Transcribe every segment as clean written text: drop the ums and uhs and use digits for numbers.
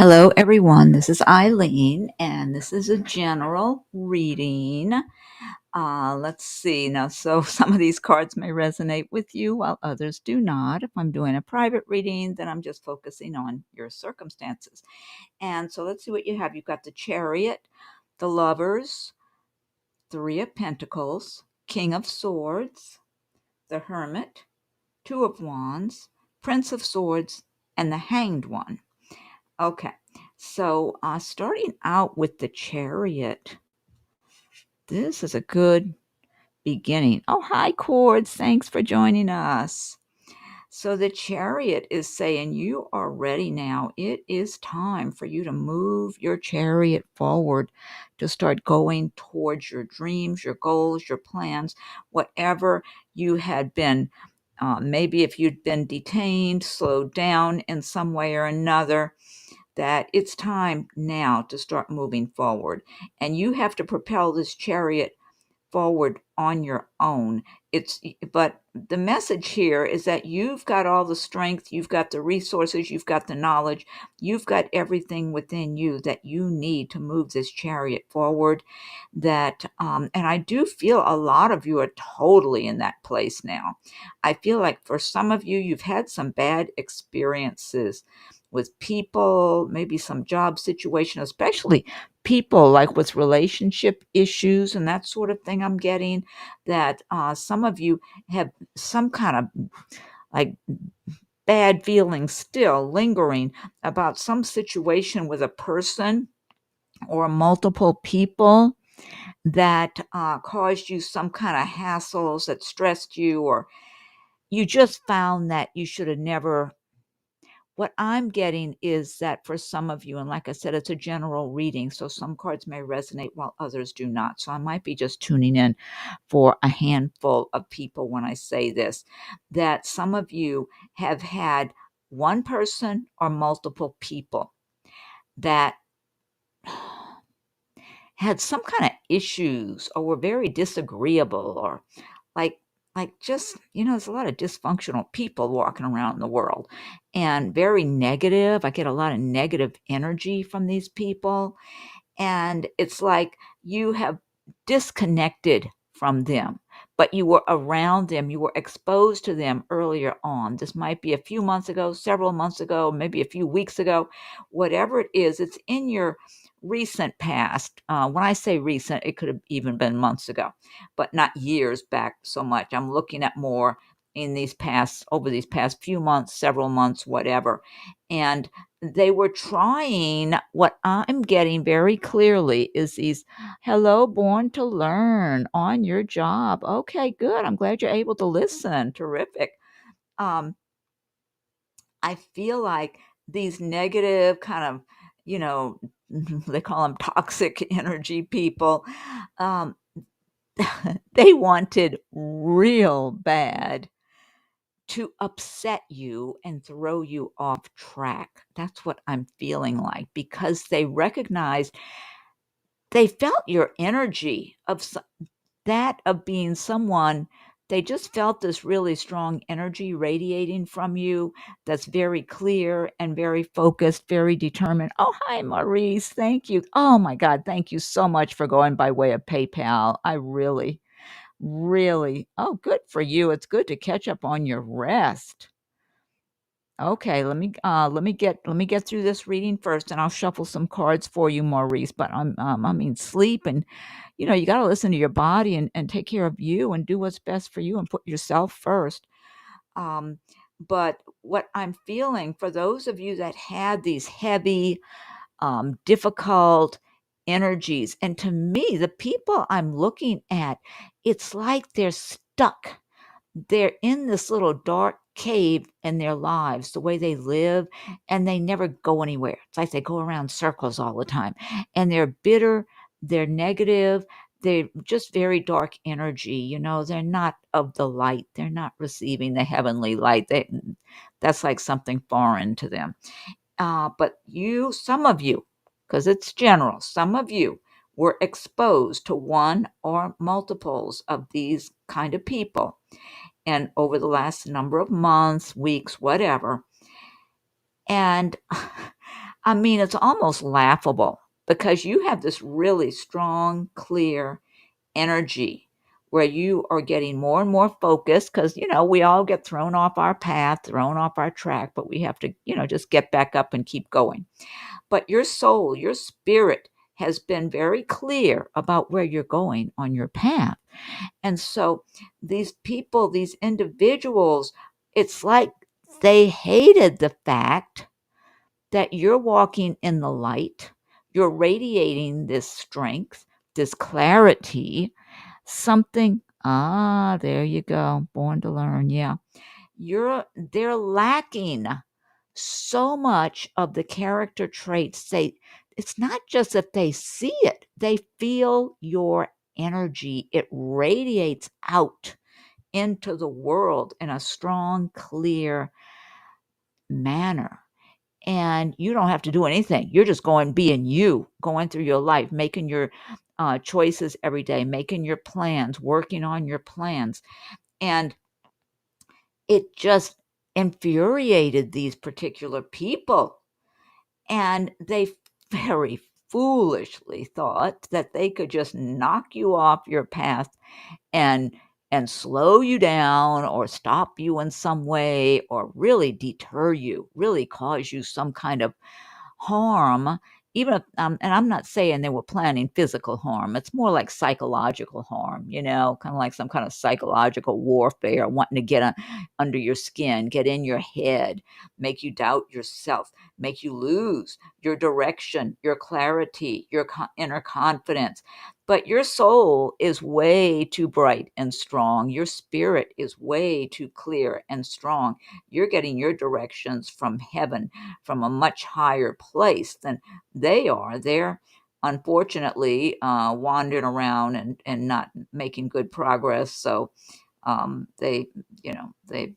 Hello, everyone. This is Eileen, and this is a general reading. Let's see. Now, so some of these cards may resonate with you while others do not. If I'm doing a private reading, then I'm just focusing on your circumstances. And so let's see what you have. You've got the Chariot, the Lovers, Three of Pentacles, King of Swords, the Hermit, Two of Wands, Prince of Swords, and the Hanged One. Okay, so starting out with the Chariot, this is a good beginning. Oh, hi, Cords. Thanks for joining us. So the Chariot is saying you are ready now. It is time for you to move your chariot forward, to start going towards your dreams, your goals, your plans, whatever you had been. Maybe if you'd been detained, slowed down in some way or another, that it's time now to start moving forward. And you have to propel this chariot forward on your own. But the message here is that you've got all the strength, you've got the resources, you've got the knowledge, you've got everything within you that you need to move this chariot forward. And I do feel a lot of you are totally in that place now. I feel like for some of you, you've had some bad experiences with people, maybe some job situation, especially people like with relationship issues and that sort of thing. I'm getting that some of you have some kind of like bad feelings still lingering about some situation with a person or multiple people that caused you some kind of hassles, that stressed you, or you just found that you should have never. What I'm getting is that for some of you, and like I said, it's a general reading, so some cards may resonate while others do not. So I might be just tuning in for a handful of people when I say this, that some of you have had one person or multiple people that had some kind of issues or were very disagreeable, or like just, there's a lot of dysfunctional people walking around in the world and very negative. I get a lot of negative energy from these people, and it's like you have disconnected from them, but you were around them, you were exposed to them earlier on. This might be a few months ago, several months ago, maybe a few weeks ago. Whatever it is, it's in your recent past. When I say recent, it could have even been months ago, but not years back so much. I'm looking at more over these past few months, several months, whatever. And they were trying, what I'm getting very clearly is these hello, born to learn on your job. Okay, good. I'm glad you're able to listen. Terrific. Um, I feel like these negative kind of, they call them toxic energy people. Um, they wanted real bad to upset you and throw you off track. That's what I'm feeling like, because they recognized, they felt your energy of being someone. They just felt this really strong energy radiating from you that's very clear and very focused, very determined. Oh, hi, Maurice. Thank you. Oh, my God. Thank you so much for going by way of PayPal. I really, really, oh, good for you. It's good to catch up on your rest. Okay, let me get through this reading first, and I'll shuffle some cards for you, Maurice. But I mean, sleep, and you got to listen to your body and take care of you and do what's best for you and put yourself first. Um, but what I'm feeling for those of you that had these heavy, difficult energies, and to me, the people I'm looking at, it's like they're stuck. They're in this little dark cave in their lives, the way they live, and they never go anywhere. It's like they go around circles all the time, and they're bitter, they're negative, they're just very dark energy. They're not of the light, they're not receiving the heavenly light. That's like something foreign to them. But some of you, because it's general, some of you were exposed to one or multiples of these kind of people, and over the last number of months, weeks, whatever. And I mean, it's almost laughable because you have this really strong, clear energy where you are getting more and more focused because, we all get thrown off our path, thrown off our track, but we have to, just get back up and keep going. But your soul, your spirit has been very clear about where you're going on your path. And so these people, these individuals, it's like they hated the fact that you're walking in the light, you're radiating this strength, this clarity, something. There you go. Born to learn. Yeah. They're lacking so much of the character traits. It's not just that they see it, they feel your energy. It radiates out into the world in a strong, clear manner. And you don't have to do anything. You're just being you, going through your life, making your choices every day, making your plans, working on your plans. And it just infuriated these particular people. And they very foolishly thought that they could just knock you off your path and slow you down or stop you in some way or really deter you, really cause you some kind of harm, even if, and I'm not saying they were planning physical harm. It's more like psychological harm, kind of like some kind of psychological warfare, wanting to get under your skin, get in your head, make you doubt yourself, make you lose your direction, your clarity, your inner confidence. But your soul is way too bright and strong. Your spirit is way too clear and strong. You're getting your directions from heaven, from a much higher place than they are. They're unfortunately wandering around and not making good progress. So they, they,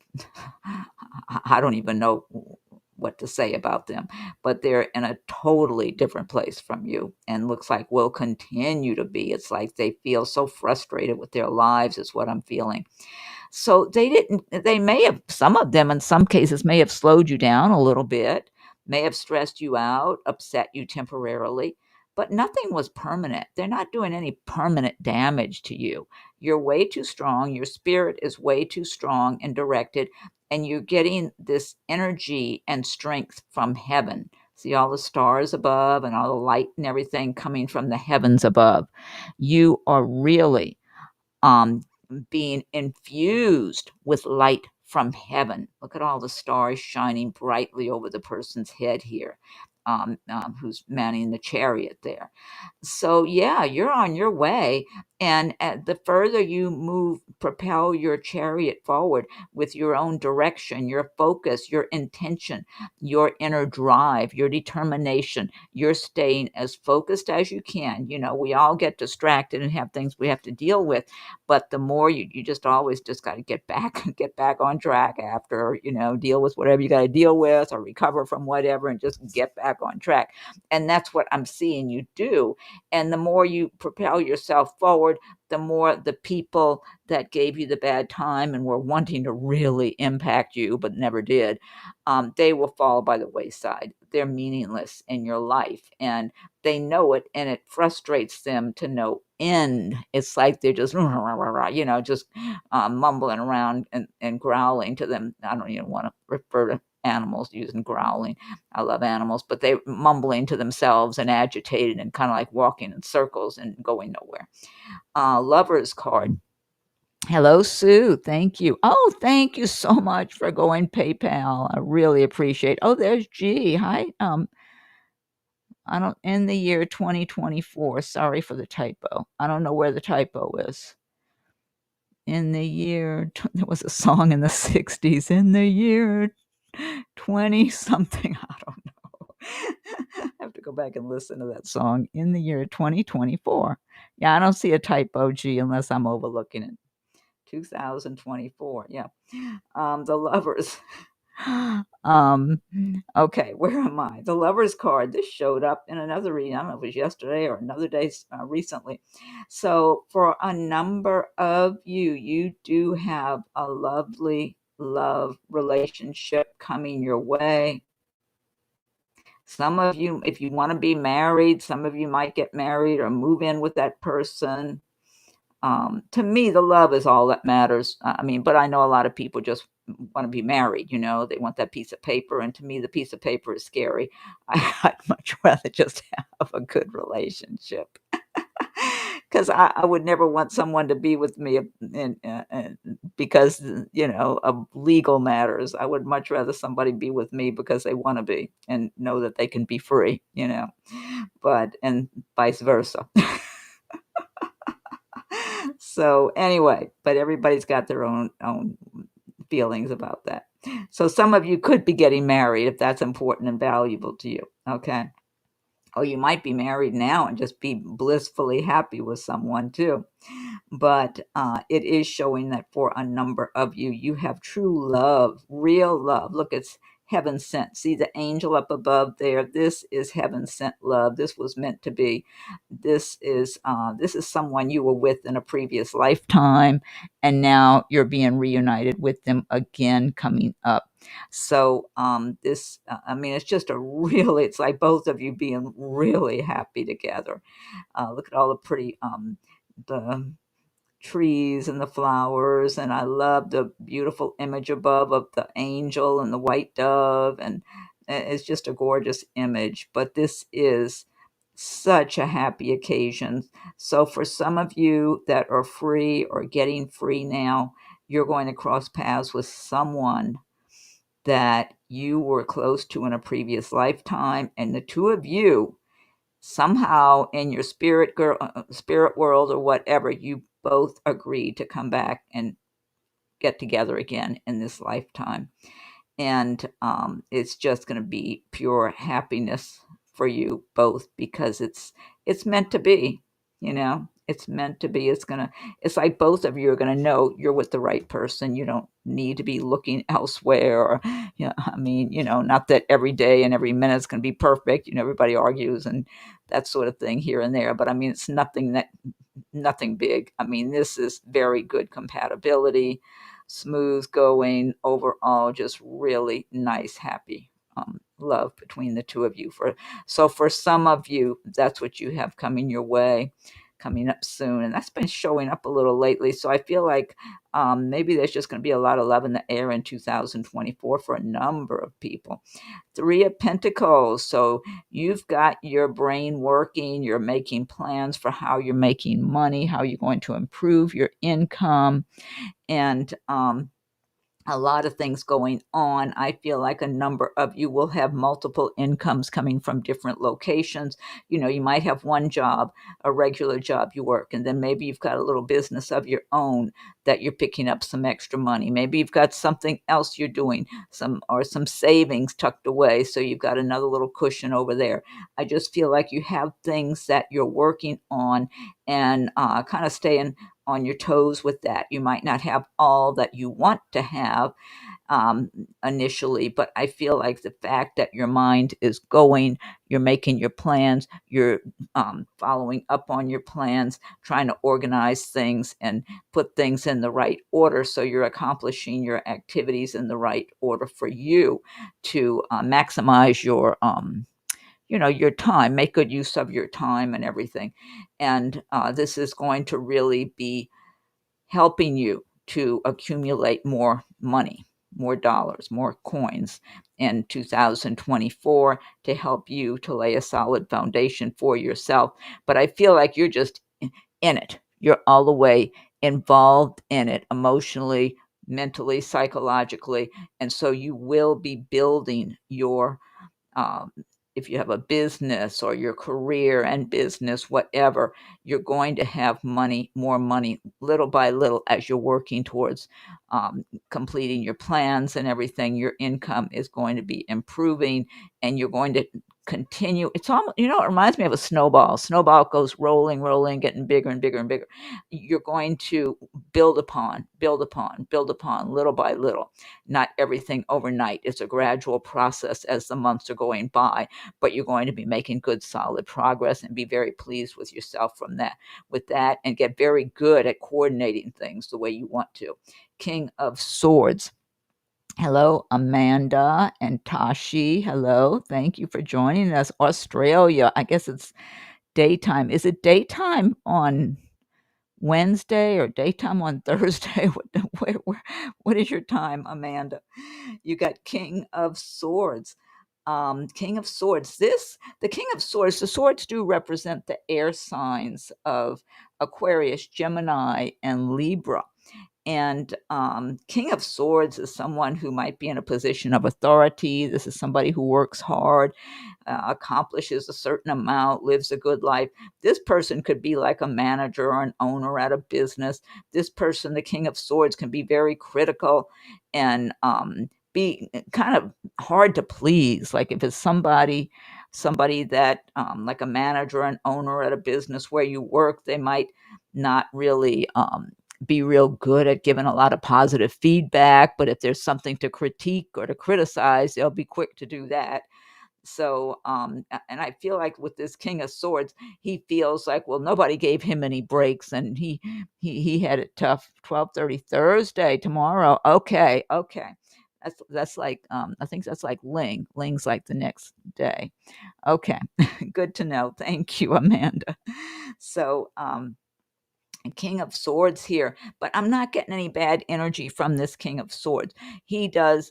I don't even know what to say about them, but they're in a totally different place from you and looks like will continue to be. It's like they feel so frustrated with their lives is what I'm feeling. So they may have, some of them in some cases may have slowed you down a little bit, may have stressed you out, upset you temporarily, but nothing was permanent. They're not doing any permanent damage to you. You're way too strong. Your spirit is way too strong and directed, and you're getting this energy and strength from heaven. See all the stars above and all the light and everything coming from the heavens above. You are really um, being infused with light from heaven. Look at all the stars shining brightly over the person's head here, who's manning the chariot there. So yeah, you're on your way. And the further you propel your chariot forward with your own direction, your focus, your intention, your inner drive, your determination, you're staying as focused as you can. We all get distracted and have things we have to deal with, but the more you just always just got to get back on track after, deal with whatever you got to deal with or recover from whatever and just get back on track. And that's what I'm seeing you do. And the more you propel yourself forward, the more the people that gave you the bad time and were wanting to really impact you but never did, they will fall by the wayside. They're meaningless in your life, and they know it, and it frustrates them to no end. It's like they're just, just mumbling around and growling to them. I don't even want to refer to animals using growling. I love animals, but they're mumbling to themselves and agitated and kind of like walking in circles and going nowhere. Lover's card. Hello, Sue. Thank you. Oh, thank you so much for going PayPal. I really appreciate. Oh, there's G. Hi. I don't in the year 2024. Sorry for the typo. I don't know where the typo is. In the year, there was a song in the 60s. In the year 20 something. I don't know. I have to go back and listen to that song. In the year 2024. Yeah, I don't see a typo G unless I'm overlooking it. 2024. Yeah. The lovers. Okay, where am I? The lovers card. This showed up in another reading. I don't know if it was yesterday or another day recently. So for a number of you do have a lovely love relationship coming your way. Some of you, if you want to be married, some of you might get married or move in with that person. To me, the love is all that matters. I mean, but I know a lot of people just want to be married, they want that piece of paper. And to me, the piece of paper is scary. I'd much rather just have a good relationship. Because I would never want someone to be with me because, of legal matters. I would much rather somebody be with me because they want to be and know that they can be free. And vice versa. So anyway, but everybody's got their own feelings about that. So some of you could be getting married if that's important and valuable to you. Okay. Or you might be married now and just be blissfully happy with someone too. But it is showing that for a number of you, you have true love, real love. Look, it's heaven sent. See the angel up above there? This is heaven sent love. This was meant to be. This is someone you were with in a previous lifetime, and now you're being reunited with them again coming up. So I mean, it's just it's like both of you being really happy together. Look at all the pretty the trees and the flowers, and I love the beautiful image above of the angel and the white dove, and it's just a gorgeous image. But this is such a happy occasion. So for some of you that are free or getting free now, you're going to cross paths with someone that you were close to in a previous lifetime, and the two of you somehow in your spirit world or whatever, you both agreed to come back and get together again in this lifetime. And it's just going to be pure happiness for you both, because it's meant to be. It's meant to be. It's like both of you are going to know you're with the right person. You don't need to be looking elsewhere. Or I mean, not that every day and every minute is going to be perfect. Everybody argues and that sort of thing here and there, but I mean, it's nothing big. I mean, this is very good compatibility, smooth going overall, just really nice, happy love between the two of you. So for some of you, that's what you have coming your way, coming up soon, and that's been showing up a little lately. So I feel like maybe there's just going to be a lot of love in the air in 2024 for a number of people. Three of Pentacles. So you've got your brain working, you're making plans for how you're making money, how you're going to improve your income, and a lot of things going on. I feel like a number of you will have multiple incomes coming from different locations. You might have one job, a regular job you work, and then maybe you've got a little business of your own that you're picking up some extra money. Maybe you've got something else you're doing, some savings tucked away, so you've got another little cushion over there. I just feel like you have things that you're working on and kind of staying on your toes with that. You might not have all that you want to have initially, but I feel like the fact that your mind is going, you're making your plans, you're following up on your plans, trying to organize things and put things in the right order, so you're accomplishing your activities in the right order for you to maximize your time, make good use of your time and everything. And this is going to really be helping you to accumulate more money, more dollars, more coins in 2024 to help you to lay a solid foundation for yourself. But I feel like you're just in it. You're all the way involved in it emotionally, mentally, psychologically. And so you will be building your um, if you have a business or your career and business, whatever, you're going to have money, more money, little by little, as you're working towards completing your plans and everything. Your income is going to be improving, and you're going to continue. It's almost, it reminds me of a snowball. Snowball goes rolling, rolling, getting bigger and bigger and bigger. You're going to build upon, little by little. Not everything overnight. It's a gradual process as the months are going by, but you're going to be making good, solid progress and be very pleased with yourself with that, and get very good at coordinating things the way you want to. King of Swords. Hello, Amanda and Tashi. Hello. Thank you for joining us. Australia. I guess it's daytime. Is it daytime on Wednesday or daytime on Thursday? What is your time, Amanda? You got King of Swords. King of Swords. The King of Swords, the swords do represent the air signs of Aquarius, Gemini, and Libra. And King of Swords is someone who might be in a position of authority. This is somebody who works hard, accomplishes a certain amount, lives a good life. This person could be like a manager or an owner at a business. This person, the King of Swords, can be very critical and be kind of hard to please. Like if it's somebody that like a manager, an owner at a business where you work, they might not really be real good at giving a lot of positive feedback, but if there's something to critique or to criticize, they'll be quick to do that. So, and I feel like with this King of Swords, he feels like, well, nobody gave him any breaks, and he had it tough. 12:30 Thursday tomorrow. Okay, okay. That's like I think that's like Ling. Ling's like the next day. Okay, good to know. Thank you, Amanda. So, King of Swords here, but I'm not getting any bad energy from this King of Swords. He does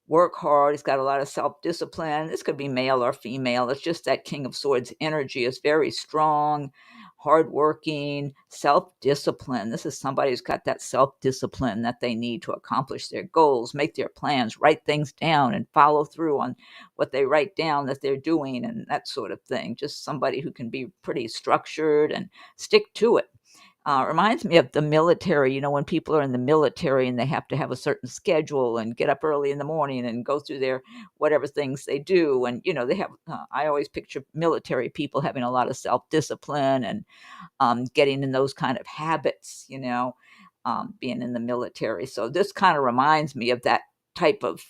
work hard. He's got a lot of self-discipline. This could be male or female. It's just that King of Swords energy is very strong, hardworking, self-discipline. This is somebody who's got that self-discipline that they need to accomplish their goals, make their plans, write things down, and follow through on what they write down that they're doing and that sort of thing. Just somebody who can be pretty structured and stick to it. Reminds me of the military, when people are in the military and they have to have a certain schedule and get up early in the morning and go through their whatever things they do. And, they have, I always picture military people having a lot of self-discipline and getting in those kind of habits, being in the military. So this kind of reminds me of that type of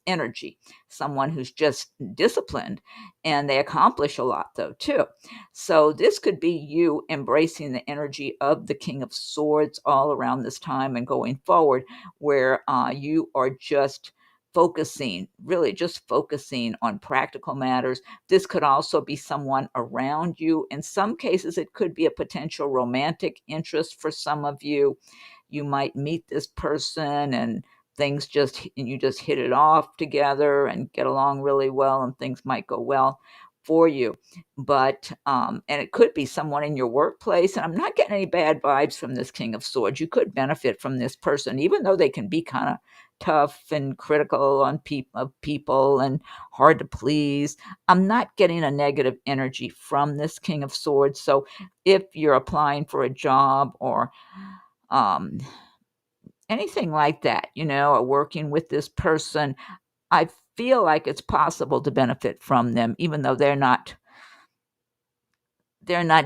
energy, someone who's just disciplined, and they accomplish a lot though too. So this could be you embracing the energy of the King of Swords all around this time and going forward, where you are just really just focusing on practical matters. This could also be someone around you. In some cases, it could be a potential romantic interest for some of you. You might meet this person and you just hit it off together and get along really well, and things might go well for you. But and it could be someone in your workplace, and I'm not getting any bad vibes from this King of Swords. You could benefit from this person, even though they can be kind of tough and critical of people and hard to please. I'm not getting a negative energy from this King of Swords. So if you're applying for a job or um, anything like that, or working with this person, I feel like it's possible to benefit from them, even though they're not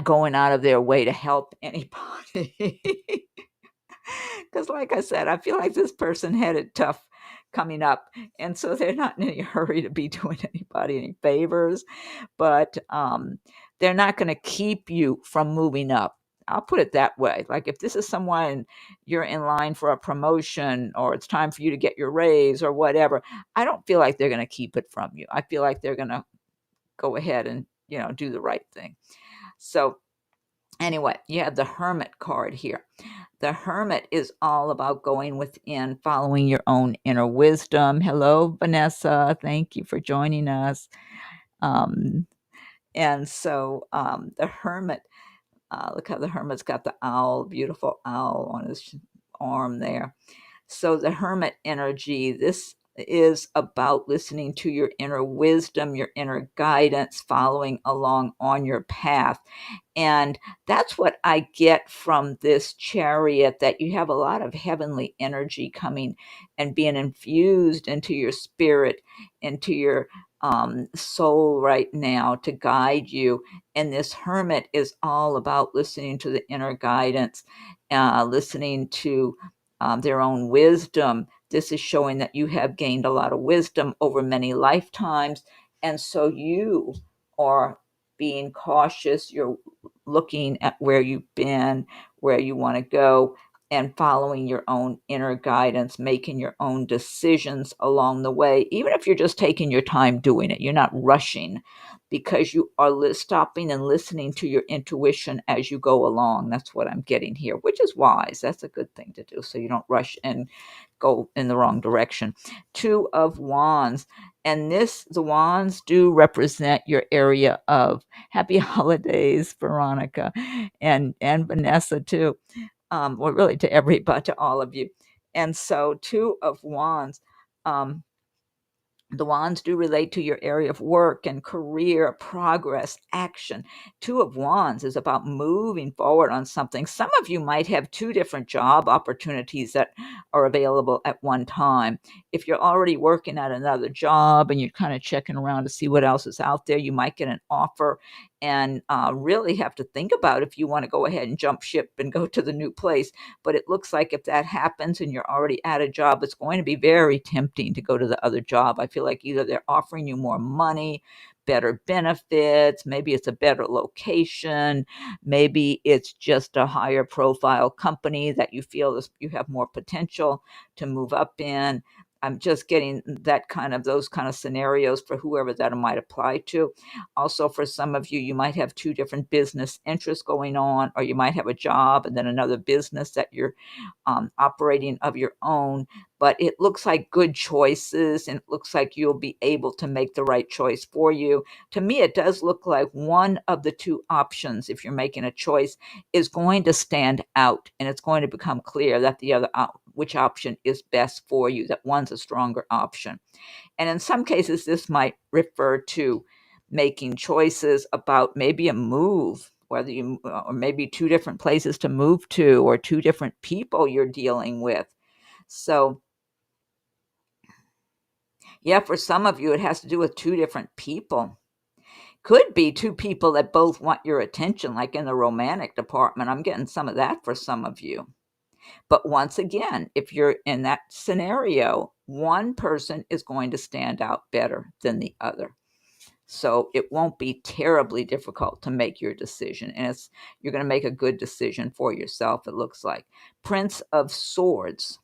going out of their way to help anybody. Because like I said, I feel like this person had it tough coming up, and so they're not in any hurry to be doing anybody any favors, but they're not going to keep you from moving up. I'll put it that way. Like if this is someone you're in line for a promotion or it's time for you to get your raise or whatever, I don't feel like they're going to keep it from you. I feel like they're going to go ahead and, do the right thing. So anyway, you have the Hermit card here. The Hermit is all about going within, following your own inner wisdom. Hello, Vanessa. Thank you for joining us. And so the Hermit, look how the Hermit's got the owl, beautiful owl on his arm there. So the Hermit energy, this is about listening to your inner wisdom, your inner guidance, following along on your path. And that's what I get from this Chariot, that you have a lot of heavenly energy coming and being infused into your spirit, into your soul right now to guide you. And this Hermit is all about listening to the inner guidance, listening to their own wisdom. This is showing that you have gained a lot of wisdom over many lifetimes. And so you are being cautious. You're looking at where you've been, where you want to go, and following your own inner guidance, making your own decisions along the way, even if you're just taking your time doing it. You're not rushing because you are stopping and listening to your intuition as you go along. That's what I'm getting here, which is wise. That's a good thing to do so you don't rush and go in the wrong direction. Two of Wands. And the wands do represent your area of happy holidays, Veronica, and Vanessa too. Well, really to everybody, to all of you. And so, two of wands. The wands do relate to your area of work and career, progress, action. Two of wands is about moving forward on something. Some of you might have two different job opportunities that are available at one time. If you're already working at another job and you're kind of checking around to see what else is out there, you might get an offer and really have to think about if you want to go ahead and jump ship and go to the new place. But it looks like if that happens and you're already at a job, it's going to be very tempting to go to the other job. I feel like either they're offering you more money, better benefits, maybe it's a better location, maybe it's just a higher profile company that you feel you have more potential to move up in. I'm just getting those kind of scenarios for whoever that might apply to. Also, for some of you, you might have two different business interests going on, or you might have a job and then another business that you're operating of your own. But it looks like good choices, and it looks like you'll be able to make the right choice for you. To me, it does look like one of the two options, if you're making a choice, is going to stand out, and it's going to become clear that the other which option is best for you, that one's a stronger option. And in some cases, this might refer to making choices about maybe a move, whether you, or maybe two different places to move to, or two different people you're dealing with. So, yeah, for some of you, it has to do with two different people. Could be two people that both want your attention, like in the romantic department. I'm getting some of that for some of you. But once again, if you're in that scenario, one person is going to stand out better than the other. So it won't be terribly difficult to make your decision. And you're going to make a good decision for yourself, it looks like. Prince of Swords.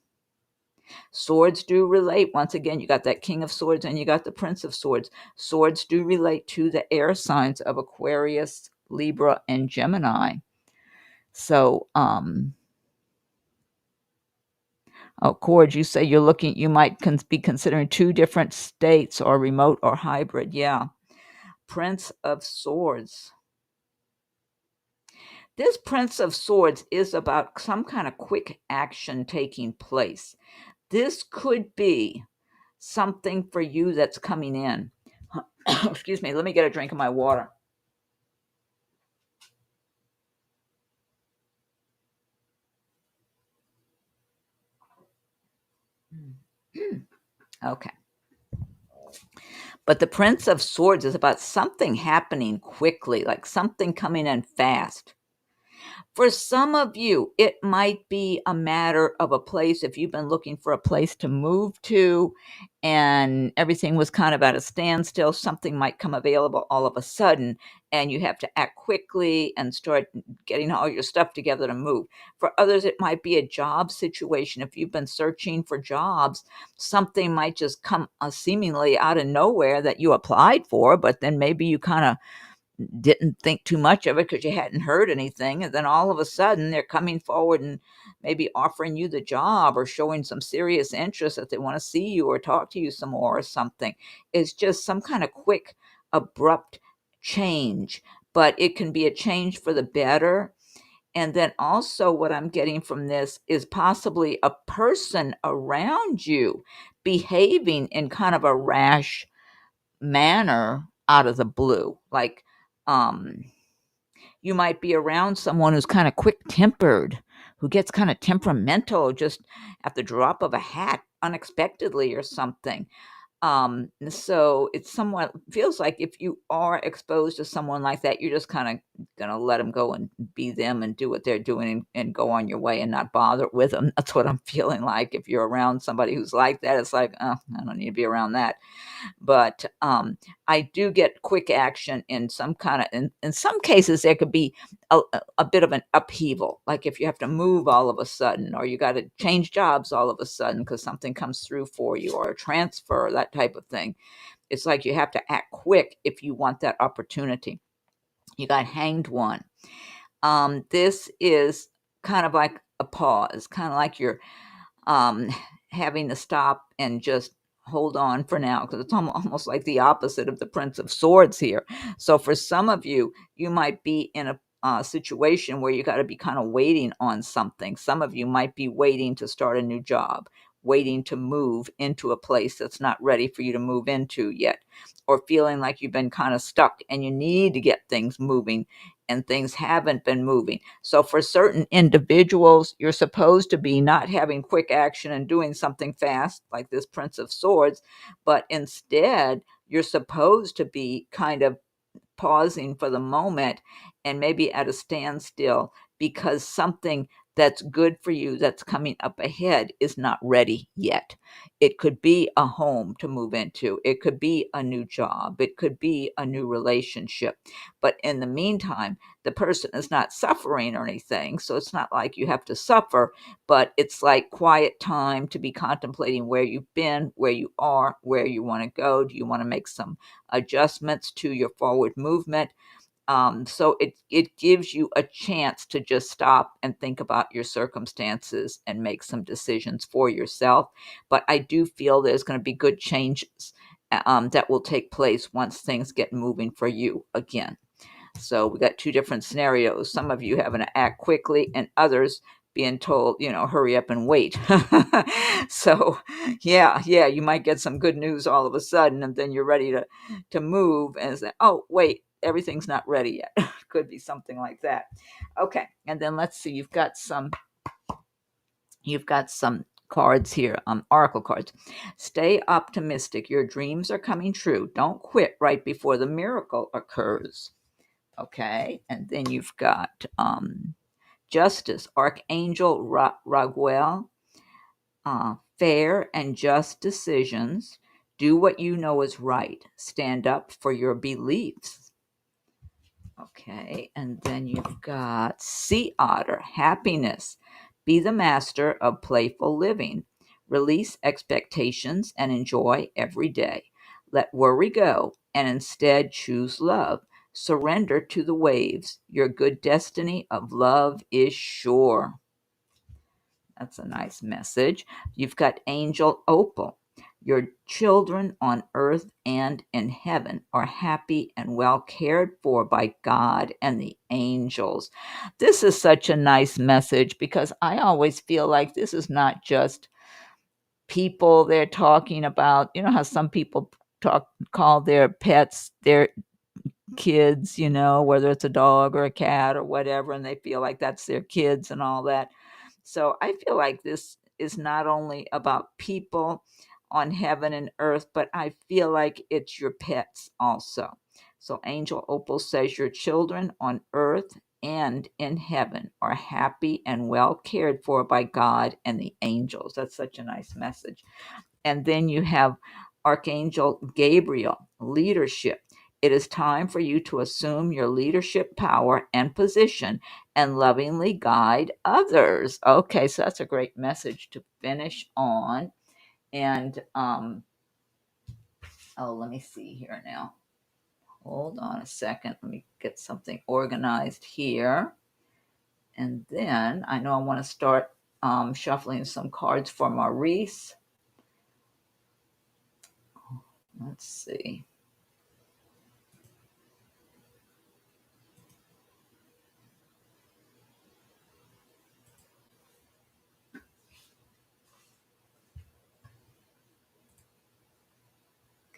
Swords do relate. Once again, you got that King of Swords and you got the Prince of Swords. Swords do relate to the air signs of Aquarius, Libra, and Gemini. So, Cord, you say you might be considering two different states, or remote or hybrid. Yeah. Prince of Swords. This Prince of Swords is about some kind of quick action taking place. This could be something for you that's coming in. Excuse me, let me get a drink of my water. Okay. But the Prince of Swords is about something happening quickly, like something coming in fast. For some of you, it might be a matter of a place. If you've been looking for a place to move to and everything was kind of at a standstill, something might come available all of a sudden, and you have to act quickly and start getting all your stuff together to move. For others, it might be a job situation. If you've been searching for jobs, something might just come seemingly out of nowhere that you applied for, but then maybe you kind of didn't think too much of it because you hadn't heard anything, and then all of a sudden they're coming forward and maybe offering you the job or showing some serious interest that they want to see you or talk to you some more or something. It's just some kind of quick, abrupt change, but it can be a change for the better. And then also what I'm getting from this is possibly a person around you behaving in kind of a rash manner out of the blue. Like, you might be around someone who's kind of quick-tempered, who gets kind of temperamental just at the drop of a hat unexpectedly or something. So it somewhat feels like if you are exposed to someone like that, you're just kind of gonna let them go and be them and do what they're doing and go on your way and not bother with them. That's what I'm feeling like. If you're around somebody who's like that, it's like, oh, I don't need to be around that. But I do get quick action in some kind of, in some cases, there could be a bit of an upheaval. Like if you have to move all of a sudden, or you got to change jobs all of a sudden because something comes through for you, or a transfer, that type of thing. It's like you have to act quick if you want that opportunity. You got Hanged One. This is kind of like a pause, kind of like you're um, having to stop and just hold on for now, because it's almost like the opposite of the Prince of Swords here. So for some of you, you might be in a situation where you got to be kind of waiting on something. Some of you might be waiting to start a new job, waiting to move into a place that's not ready for you to move into yet, or feeling like you've been kind of stuck and you need to get things moving and things haven't been moving. So for certain individuals, you're supposed to be not having quick action and doing something fast like this Prince of Swords, but instead you're supposed to be kind of pausing for the moment and maybe at a standstill because something that's good for you that's coming up ahead is not ready yet. It could be a home to move into, it could be a new job, it could be a new relationship. But in the meantime, the person is not suffering or anything. So it's not like you have to suffer, but it's like quiet time to be contemplating where you've been, where you are, where you want to go. Do you want to make some adjustments to your forward movement? So it gives you a chance to just stop and think about your circumstances and make some decisions for yourself. But I do feel there's going to be good changes that will take place once things get moving for you again. So we got two different scenarios. Some of you having to act quickly, and others being told, hurry up and wait. So yeah, you might get some good news all of a sudden, and then you're ready to move and say, oh wait, everything's not ready yet. Could be something like that. Okay, and then let's see, you've got some cards here, oracle cards. Stay optimistic. Your dreams are coming true. Don't quit right before the miracle occurs. Okay, and then you've got Justice, Archangel Raguel. Fair and just decisions. Do what you know is right. Stand up for your beliefs. Okay, and then you've got Sea Otter, happiness. Be the master of playful living. Release expectations and enjoy every day. Let worry go and instead choose love. Surrender to the waves. Your good destiny of love is sure. That's a nice message. You've got Angel Opal. Your children on earth and in heaven are happy and well cared for by God and the angels. This is such a nice message because I always feel like this is not just people they're talking about. You know how some people call their pets their kids, whether it's a dog or a cat or whatever, and they feel like that's their kids and all that. So I feel like this is not only about people on heaven and earth, but I feel like it's your pets also. So Angel Opal says your children on earth and in heaven are happy and well cared for by God and the angels. That's such a nice message. And then you have Archangel Gabriel, leadership. It is time for you to assume your leadership power and position and lovingly guide others. Okay, so that's a great message to finish on. And let me see here now. Hold on a second. Let me get something organized here. And then I know I want to start shuffling some cards for Maurice. Let's see.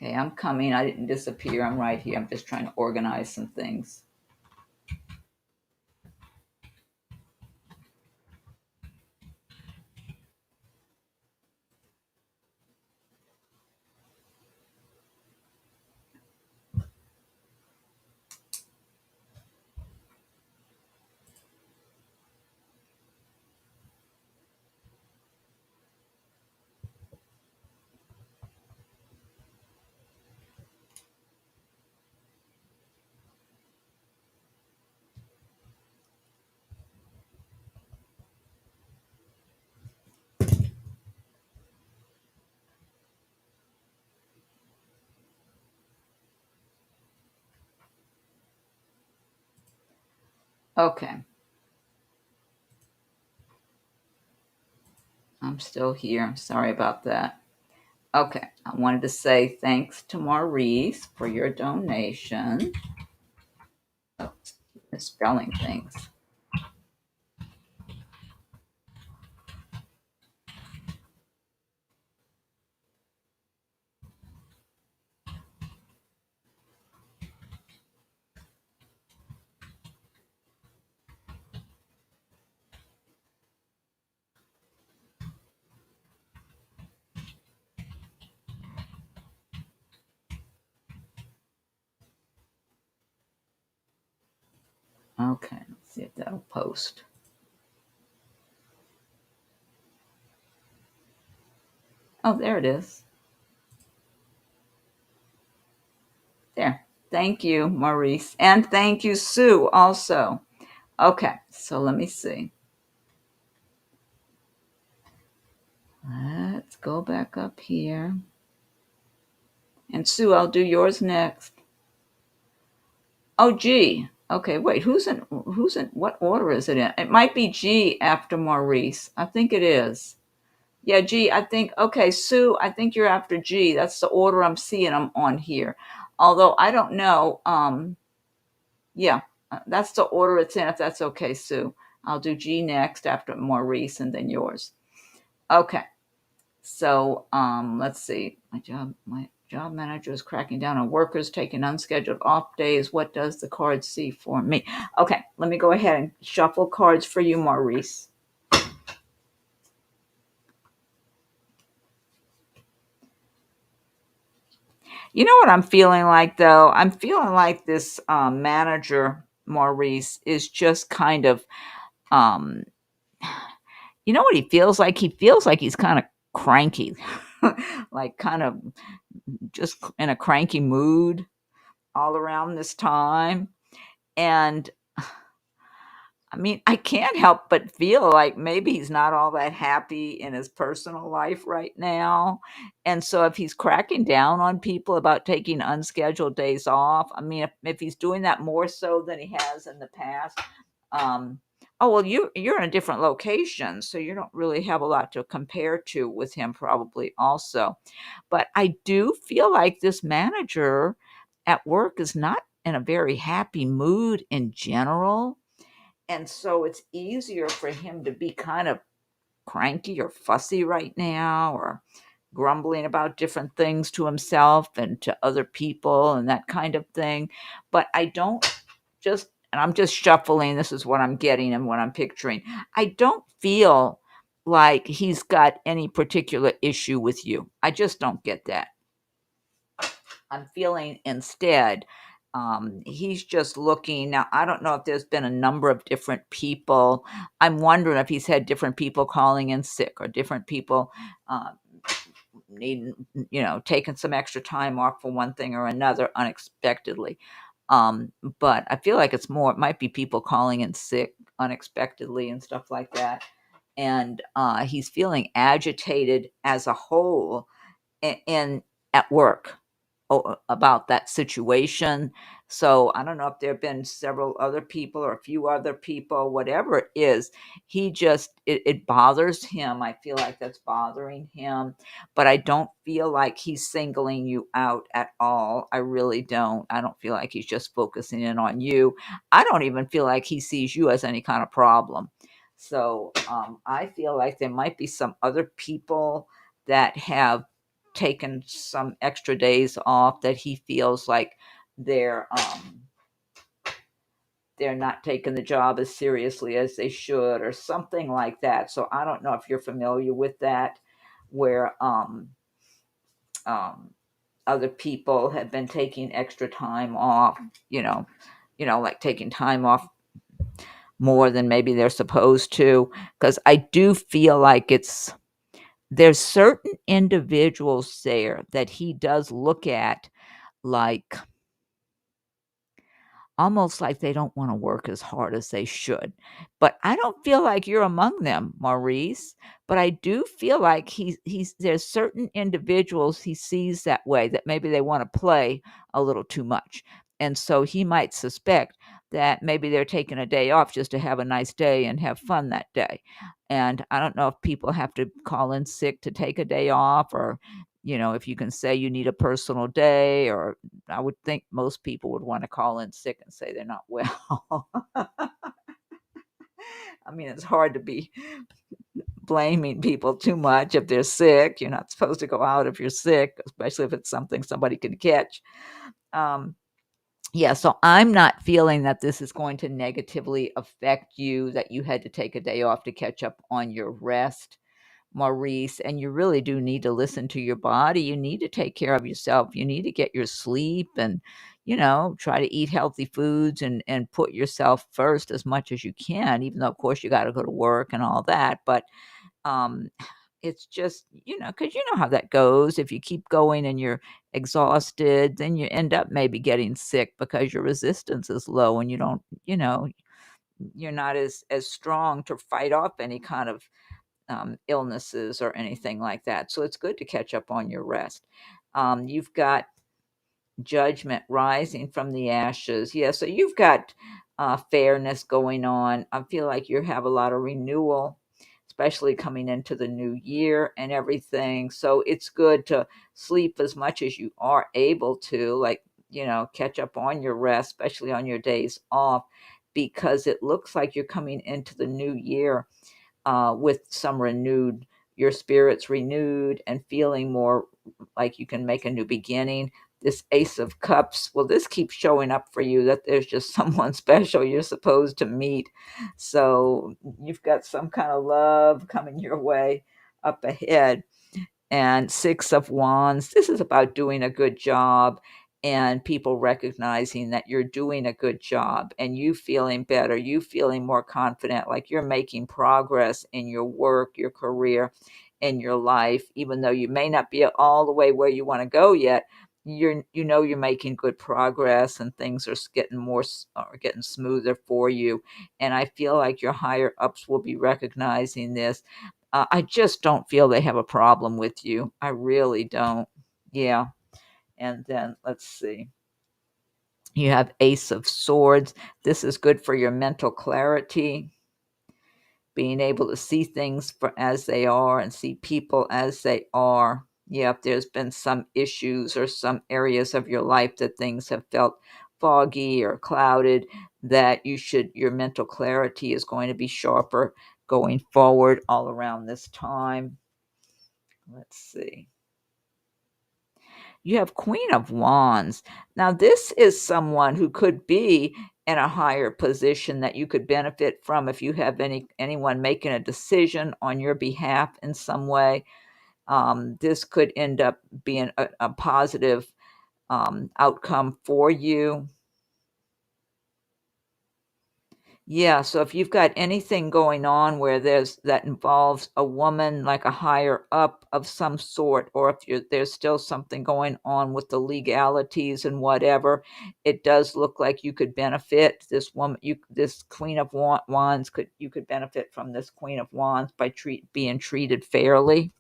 Okay, I'm coming. I didn't disappear. I'm right here. I'm just trying to organize some things. Okay. I'm still here. Sorry about that. Okay. I wanted to say thanks to Maurice for your donation. Oh, misspelling things. Okay. Let's see if that'll post. Oh, there it is. There. Thank you, Maurice. And thank you, Sue, also. Okay. So let me see. Let's go back up here. And Sue, I'll do yours next. Oh, G. Okay, wait. Who's in? What order is it in? It might be G after Maurice. I think it is. Yeah, G. I think. Okay, Sue. I think you're after G. That's the order I'm seeing them on here. Although I don't know. Yeah, that's the order it's in. If that's okay, Sue. I'll do G next after Maurice, and then yours. Okay. So let's see. My job manager is cracking down on workers taking unscheduled off days. What does the card see for me? Okay, let me go ahead and shuffle cards for you, Maurice. You know what I'm feeling like, though? I'm feeling like this manager, Maurice, is just kind of, um, you know what he feels like? He feels like he's kind of cranky, like kind of just in a cranky mood all around this time. And I mean, I can't help but feel like maybe he's not all that happy in his personal life right now. And so if he's cracking down on people about taking unscheduled days off, I mean, if he's doing that more so than he has in the past, um, oh well, you're in a different location, so you don't really have a lot to compare to with him, probably also. But I do feel like this manager at work is not in a very happy mood in general, and so it's easier for him to be kind of cranky or fussy right now, or grumbling about different things to himself and to other people and that kind of thing. But I don't just, and I'm just shuffling, this is what I'm getting and what I'm picturing. I don't feel like he's got any particular issue with you. I just don't get that. I'm feeling instead, he's just looking. Now, I don't know if there's been a number of different people. I'm wondering if he's had different people calling in sick, or different people uh, needing, taking some extra time off for one thing or another unexpectedly. But I feel like it might be people calling in sick unexpectedly and stuff like that. And he's feeling agitated as a whole in at work about that situation. So I don't know if there have been several other people or a few other people, whatever it is. It bothers him. I feel like that's bothering him, but I don't feel like he's singling you out at all. I really don't. I don't feel like he's just focusing in on you. I don't even feel like he sees you as any kind of problem. So I feel like there might be some other people that have taken some extra days off, that he feels like they're they're not taking the job as seriously as they should, or something like that. So I don't know if you're familiar with that, where um other people have been taking extra time off, like taking time off more than maybe they're supposed to. Because I do feel like there's certain individuals there that he does look at, like almost like they don't want to work as hard as they should. But I don't feel like you're among them, Maurice. But I do feel like he's there's certain individuals he sees that way, that maybe they want to play a little too much. And so he might suspect that maybe they're taking a day off just to have a nice day and have fun that day. And I don't know if people have to call in sick to take a day off, or, if you can say you need a personal day, or I would think most people would want to call in sick and say they're not well. I mean, it's hard to be blaming people too much if they're sick. You're not supposed to go out if you're sick, especially if it's something somebody can catch. Um, yeah, so I'm not feeling that this is going to negatively affect you, that you had to take a day off to catch up on your rest, Maurice. And you really do need to listen to your body. You need to take care of yourself. You need to get your sleep and, try to eat healthy foods and put yourself first as much as you can, even though, of course, you got to go to work and all that. But um, it's just, because you know how that goes. If you keep going and you're exhausted, then you end up maybe getting sick because your resistance is low and you don't, you're not as strong to fight off any kind of illnesses or anything like that. So it's good to catch up on your rest. You've got Judgment rising from the ashes. Yeah, so you've got fairness going on. I feel like you have a lot of renewal, especially coming into the new year and everything. So it's good to sleep as much as you are able to, like, catch up on your rest, especially on your days off, because it looks like you're coming into the new year with some renewed, your spirits renewed and feeling more like you can make a new beginning. This Ace of Cups, well, this keeps showing up for you, that there's just someone special you're supposed to meet. So you've got some kind of love coming your way up ahead. And Six of Wands, this is about doing a good job and people recognizing that you're doing a good job and you feeling better, you feeling more confident, like you're making progress in your work, your career, in your life, even though you may not be all the way where you want to go yet. You're making good progress and things are getting smoother for you. And I feel like your higher ups will be recognizing this. I just don't feel they have a problem with you. I really don't. Yeah. And then let's see. You have Ace of Swords. This is good for your mental clarity, being able to see things for as they are and see people as they are. Yeah, if there's been some issues or some areas of your life that things have felt foggy or clouded, that your mental clarity is going to be sharper going forward all around this time. Let's see. You have Queen of Wands. Now, this is someone who could be in a higher position that you could benefit from if you have anyone making a decision on your behalf in some way. This could end up being a positive outcome for you. Yeah, so if you've got anything going on where that involves a woman, like a higher up of some sort, or if there's still something going on with the legalities and whatever, it does look like you could benefit this woman. This Queen of Wands, you could benefit from this Queen of Wands by being treated fairly.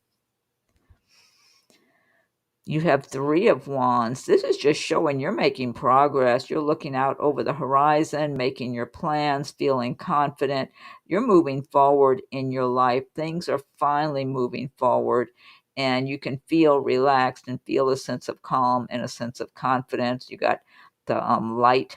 You have Three of Wands. This is just showing you're making progress. You're looking out over the horizon, making your plans, feeling confident. You're moving forward in your life. Things are finally moving forward, and you can feel relaxed and feel a sense of calm and a sense of confidence. You got the light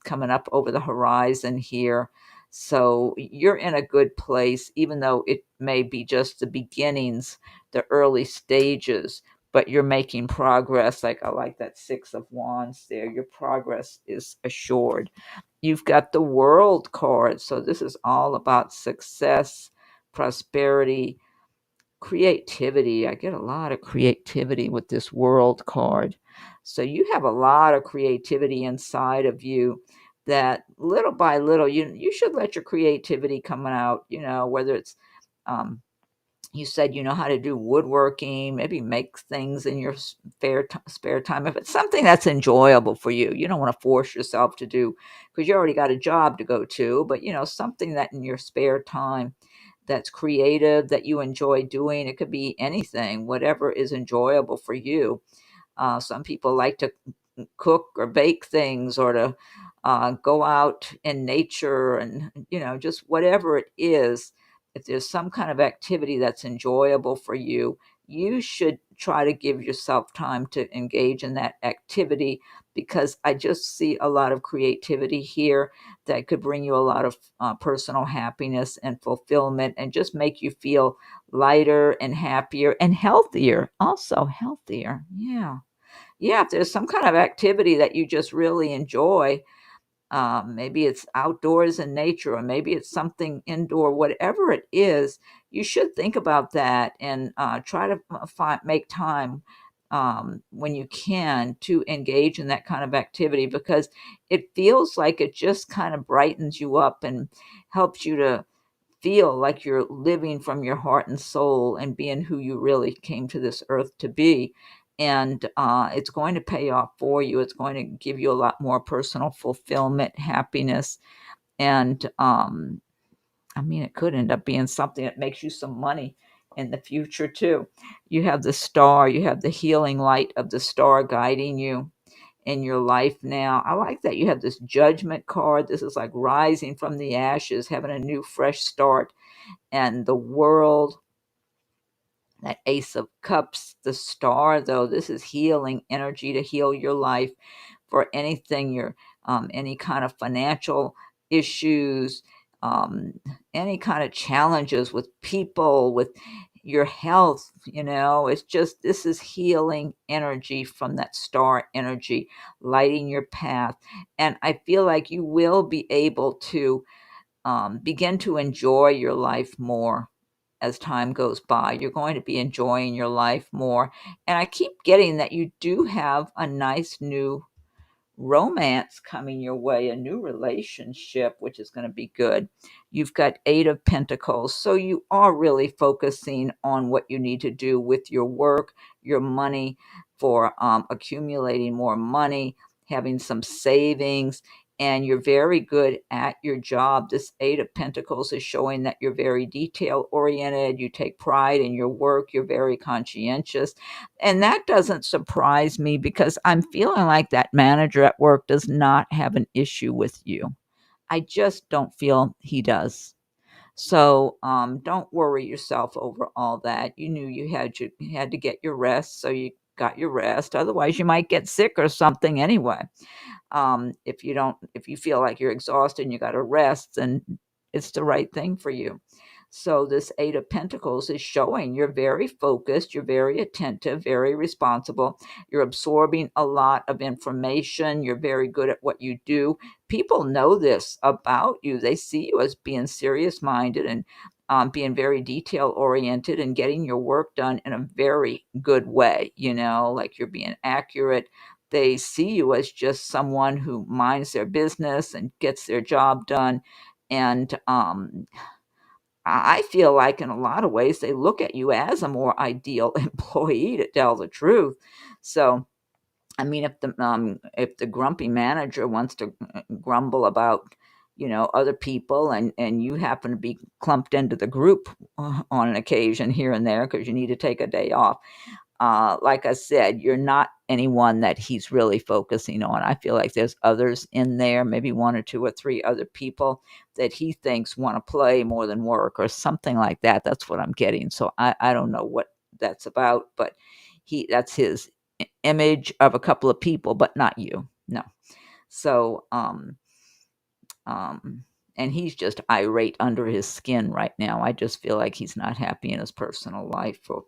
coming up over the horizon here. So you're in a good place, even though it may be just the beginnings, the early stages, but you're making progress. Like, I like that Six of Wands there. Your progress is assured. You've got the World card. So this is all about success, prosperity, creativity. I get a lot of creativity with this World card. So you have a lot of creativity inside of you that little by little, you should let your creativity come out, whether it's you said you know how to do woodworking, maybe make things in your spare time. If it's something that's enjoyable for you, you don't want to force yourself to do, because you already got a job to go to, but something that in your spare time that's creative, that you enjoy doing. It could be anything, whatever is enjoyable for you. Some people like to cook or bake things, or to go out in nature, and just whatever it is. If there's some kind of activity that's enjoyable for you, you should try to give yourself time to engage in that activity, because I just see a lot of creativity here that could bring you a lot of personal happiness and fulfillment, and just make you feel lighter and happier and healthier. Also healthier. Yeah. Yeah, if there's some kind of activity that you just really enjoy, maybe it's outdoors in nature, or maybe it's something indoor, whatever it is, you should think about that, and try to make time when you can to engage in that kind of activity, because it feels like it just kind of brightens you up and helps you to feel like you're living from your heart and soul and being who you really came to this earth to be. And it's going to pay off for you. It's going to give you a lot more personal fulfillment, happiness. And I mean, it could end up being something that makes you some money in the future, too. You have the star, you have the healing light of the star guiding you in your life now. I like that you have this judgment card. This is like rising from the ashes, having a new fresh start. And the world, that ace of cups, the star, though, this is healing energy to heal your life for anything your any kind of financial issues, um, any kind of challenges with people, with your health. It's just, this is healing energy from that star energy, lighting your path. And I feel like you will be able to begin to enjoy your life more as time goes by. You're going to be enjoying your life more. And I keep getting that you do have a nice new romance coming your way, a new relationship, which is going to be good. You've got Eight of Pentacles. So you are really focusing on what you need to do with your work, your money, for accumulating more money, having some savings. And you're very good at your job. This Eight of Pentacles is showing that you're very detail oriented. You take pride in your work. You're very conscientious. And that doesn't surprise me, because I'm feeling like that manager at work does not have an issue with you. I just don't feel he does. So don't worry yourself over all that. You knew you had to get your rest, so you got your rest. Otherwise, you might get sick or something anyway. If you feel like you're exhausted and you got to rest, then it's the right thing for you. So this Eight of Pentacles is showing you're very focused, you're very attentive, very responsible. You're absorbing a lot of information. You're very good at what you do. People know this about you. They see you as being serious minded, and being very detail oriented, and getting your work done in a very good way. Like you're being accurate. They see you as just someone who minds their business and gets their job done. And I feel like in a lot of ways they look at you as a more ideal employee, to tell the truth. So, I mean, if the grumpy manager wants to grumble about other people, and you happen to be clumped into the group on an occasion here and there because you need to take a day off, like I said, you're not anyone that he's really focusing on. I feel like there's others in there, maybe one or two or three other people that he thinks want to play more than work, or something like that. That's what I'm getting. So I don't know what that's about, but that's his image of a couple of people, but not you. No. So um, and he's just irate under his skin right now. I just feel like he's not happy in his personal life for,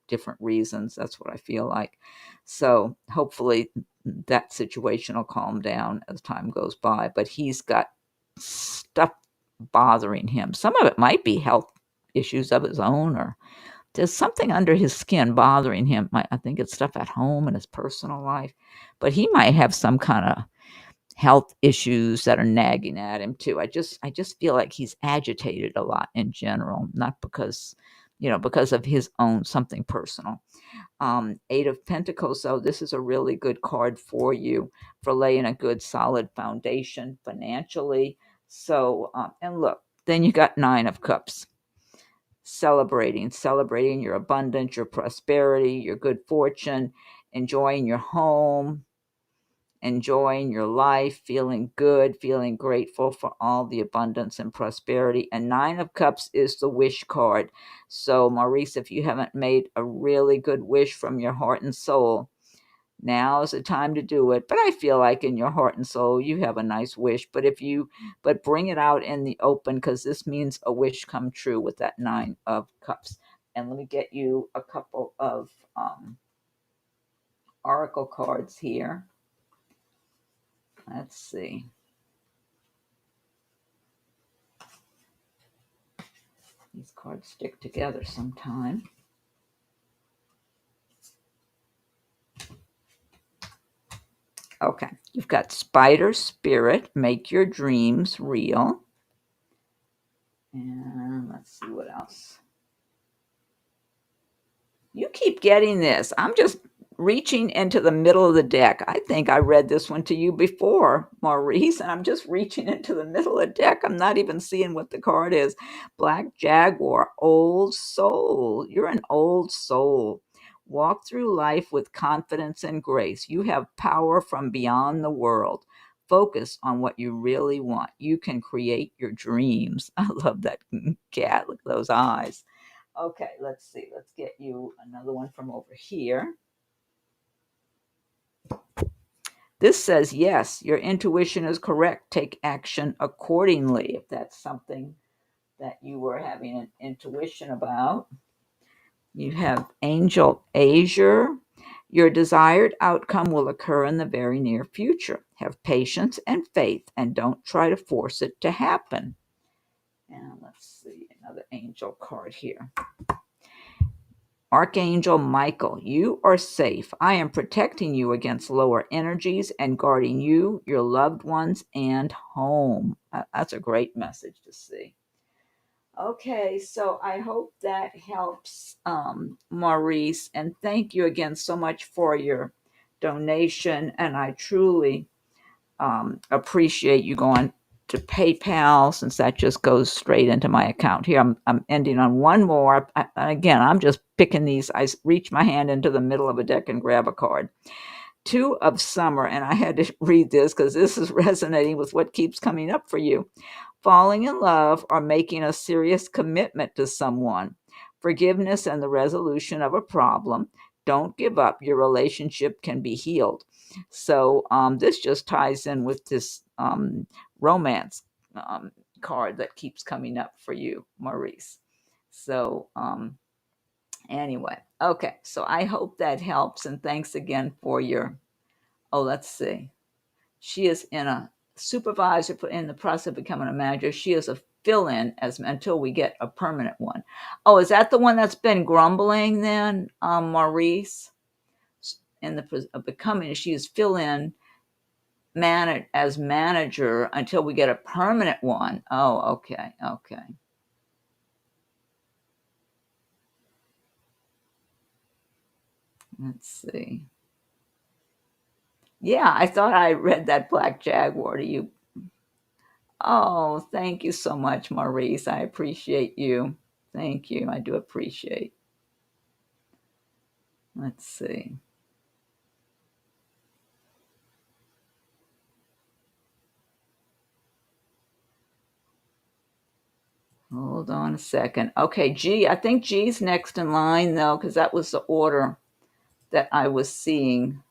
different reasons. That's what I feel like. So hopefully that situation will calm down as time goes by. But he's got stuff bothering him. Some of it might be health issues of his own, or there's something under his skin bothering him. I think it's stuff at home in his personal life. But he might have some kind of health issues that are nagging at him too. I just feel like he's agitated a lot in general, not because of his own something personal. Eight of Pentacles, so this is a really good card for you for laying a good solid foundation financially. So and look, then you got Nine of Cups, celebrating your abundance, your prosperity, your good fortune, enjoying your home, enjoying your life, feeling good, feeling grateful for all the abundance and prosperity. And Nine of Cups is the wish card. So, Maurice, if you haven't made a really good wish from your heart and soul, now is the time to do it. But I feel like in your heart and soul you have a nice wish. But bring it out in the open, because this means a wish come true with that Nine of Cups. And let me get you a couple of oracle cards here. Let's see. These cards stick together sometime. Okay, you've got Spider Spirit, make your dreams real. And let's see what else. You keep getting this. I'm just reaching into the middle of the deck. I think I read this one to you before, Maurice, and I'm just reaching into the middle of the deck. I'm not even seeing what the card is. Black Jaguar, old soul. You're an old soul. Walk through life with confidence and grace. You have power from beyond the world. Focus on what you really want. You can create your dreams. I love that cat. Look at those eyes. Okay, let's see. Let's get you another one from over here. This says, yes, your intuition is correct. Take action accordingly. If that's something that you were having an intuition about. You have Angel Azure. Your desired outcome will occur in the very near future. Have patience and faith, and don't try to force it to happen. And let's see, another angel card here. Archangel Michael, you are safe. I am protecting you against lower energies and guarding you, your loved ones, and home. That's a great message to see. Okay, so I hope that helps, Maurice. And thank you again so much for your donation. And I truly appreciate you going to PayPal, since that just goes straight into my account. Here, I'm ending on one more. Again, I'm just picking these. I reach my hand into the middle of a deck and grab a card. Two of Summer, and I had to read this because this is resonating with what keeps coming up for you. Falling in love or making a serious commitment to someone. Forgiveness and the resolution of a problem. Don't give up. Your relationship can be healed. So this just ties in with this romance card that keeps coming up for you, Maurice. So anyway, okay. So I hope that helps. And thanks again for your, let's see. She is in a supervisor in the process of becoming a manager. She is a fill-in until we get a permanent one. Oh, is that the one that's been grumbling then, Maurice? In the becoming, she is fill-in as manager until we get a permanent one. Oh, okay. Let's see. Yeah, I thought I read that Black Jaguar to you. Oh, thank you so much, Maurice. I appreciate you. Thank you. I do appreciate. Let's see. Hold on a second. Okay, G. I think G's next in line, though, because that was the order that I was seeing.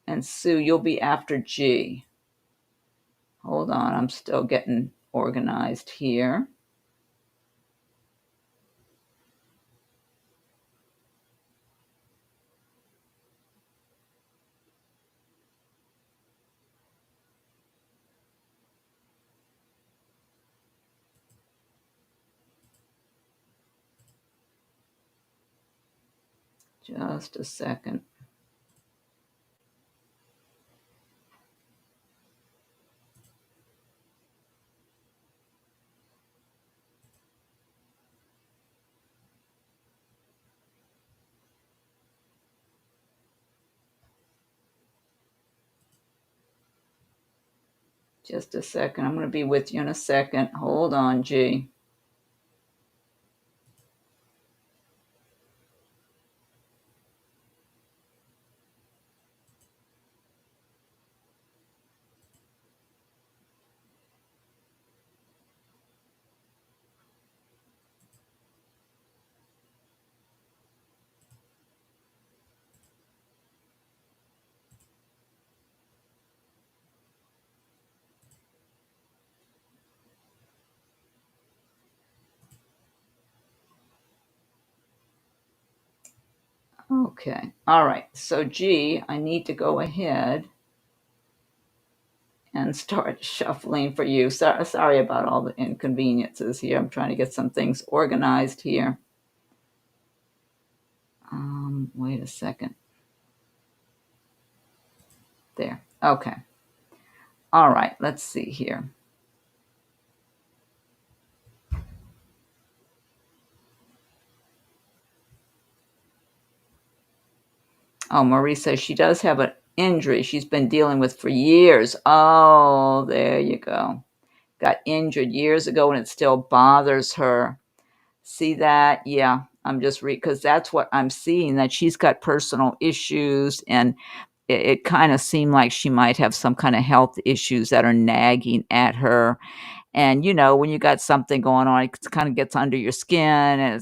And Sue, you'll be after G. Hold on. I'm still getting organized here. Just a second. Just a second. I'm going to be with you in a second. Hold on, G. Okay. All right. So, G, I need to go ahead and start shuffling for you. Sorry about all the inconveniences here. I'm trying to get some things organized here. Wait a second. There. Okay. All right. Let's see here. Oh, Marie says she does have an injury she's been dealing with for years. Oh, there you go. Got injured years ago and it still bothers her. See that? Yeah. I'm just because that's what I'm seeing, that she's got personal issues, and it kind of seemed like she might have some kind of health issues that are nagging at her. And, when you got something going on, it kind of gets under your skin, and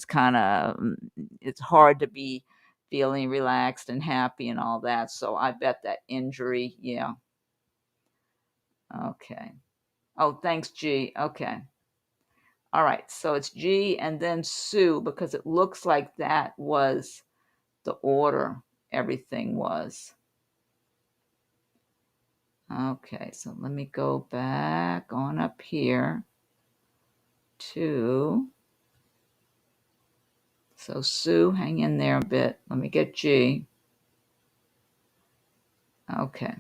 it's hard to be feeling relaxed and happy and all that. So I bet that injury, yeah. Okay. Oh, thanks, G. Okay. All right. So it's G and then Sue, because it looks like that was the order everything was. Okay. So let me go back on up here to. So Sue, hang in there a bit. Let me get G. Okay.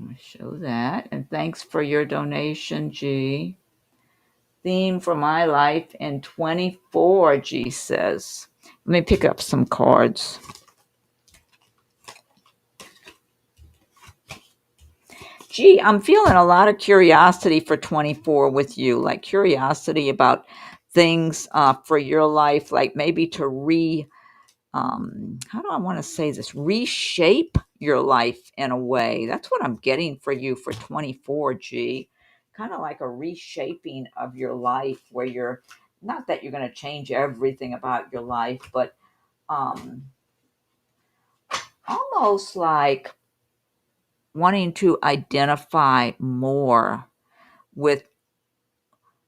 I'm going to show that. And thanks for your donation, G. Theme for my life in 24, G says. Let me pick up some cards. G, I'm feeling a lot of curiosity for 24 with you, like curiosity about things for your life, like maybe to how do I want to say this? Reshape your life in a way. That's what I'm getting for you for 24, G. Kind of like a reshaping of your life where you're not that you're going to change everything about your life, but um, almost like wanting to identify more with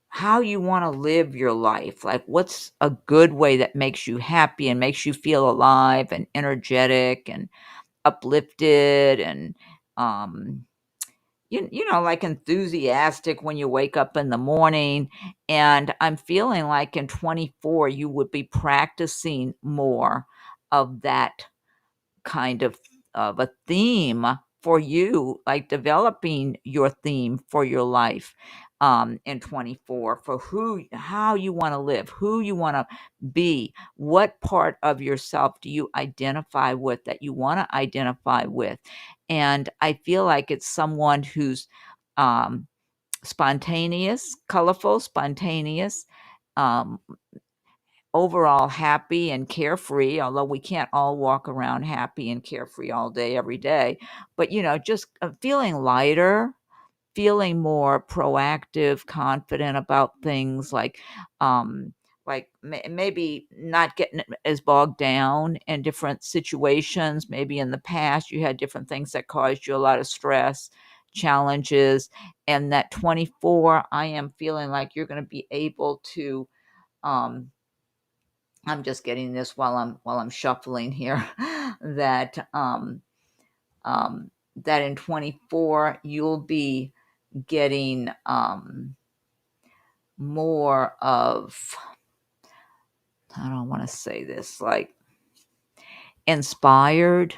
how you want to live your life. Like, what's a good way that makes you happy and makes you feel alive and energetic and uplifted and like enthusiastic when you wake up in the morning. And I'm feeling like in 24 you would be practicing more of that kind of a theme for you, like developing your theme for your life in 24, for how you want to live, who you want to be, what part of yourself do you identify with that you want to identify with. And I feel like it's someone who's um, spontaneous, colorful, spontaneous, um, overall happy and carefree, although we can't all walk around happy and carefree all day, every day. But, just feeling lighter, feeling more proactive, confident about things, like maybe not getting as bogged down in different situations. Maybe in the past you had different things that caused you a lot of stress, challenges, and that 24, I am feeling like you're going to be able to um, I'm just getting this while I'm shuffling here that that in 24 you'll be getting more of, I don't want to say this, like inspired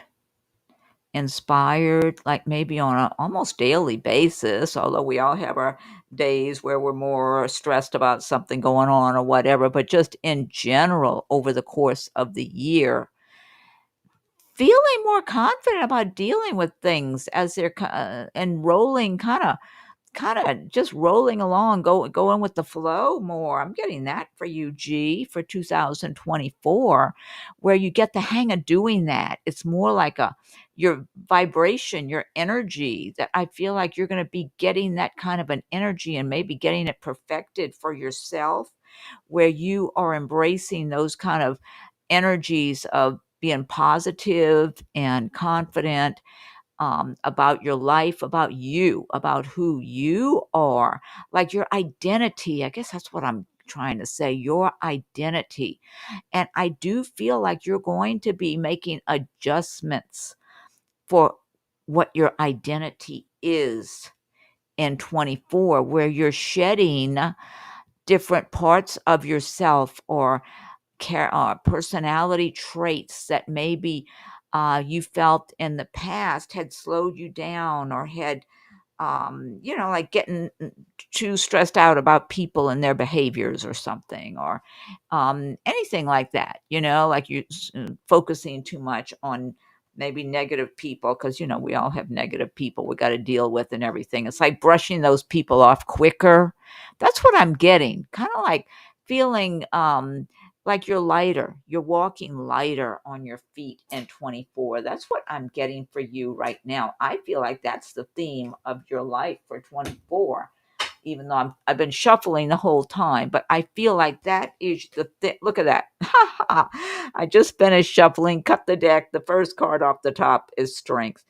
like maybe on an almost daily basis, although we all have our days where we're more stressed about something going on or whatever, but just in general over the course of the year, feeling more confident about dealing with things as they're and rolling, kind of just rolling along, going with the flow more. I'm getting that for you, G, for 2024, where you get the hang of doing that. It's more like your vibration, your energy, that I feel like you're going to be getting that kind of an energy and maybe getting it perfected for yourself, where you are embracing those kind of energies of being positive and confident about your life, about you, about who you are, like your identity. I guess that's what I'm trying to say, your identity. And I do feel like you're going to be making adjustments for what your identity is in 24, where you're shedding different parts of yourself or personality traits that maybe you felt in the past had slowed you down or had like getting too stressed out about people and their behaviors or something, or anything like that, like you focusing too much on maybe negative people, because we all have negative people we got to deal with and everything. It's like brushing those people off quicker. That's what I'm getting, kind of like feeling like you're walking lighter on your feet in 24. That's what I'm getting for you right now. I feel like that's the theme of your life for 24, even though I've been shuffling the whole time, but I feel like that is the thing. Look at that. I just finished shuffling, cut the deck. The first card off the top is strength,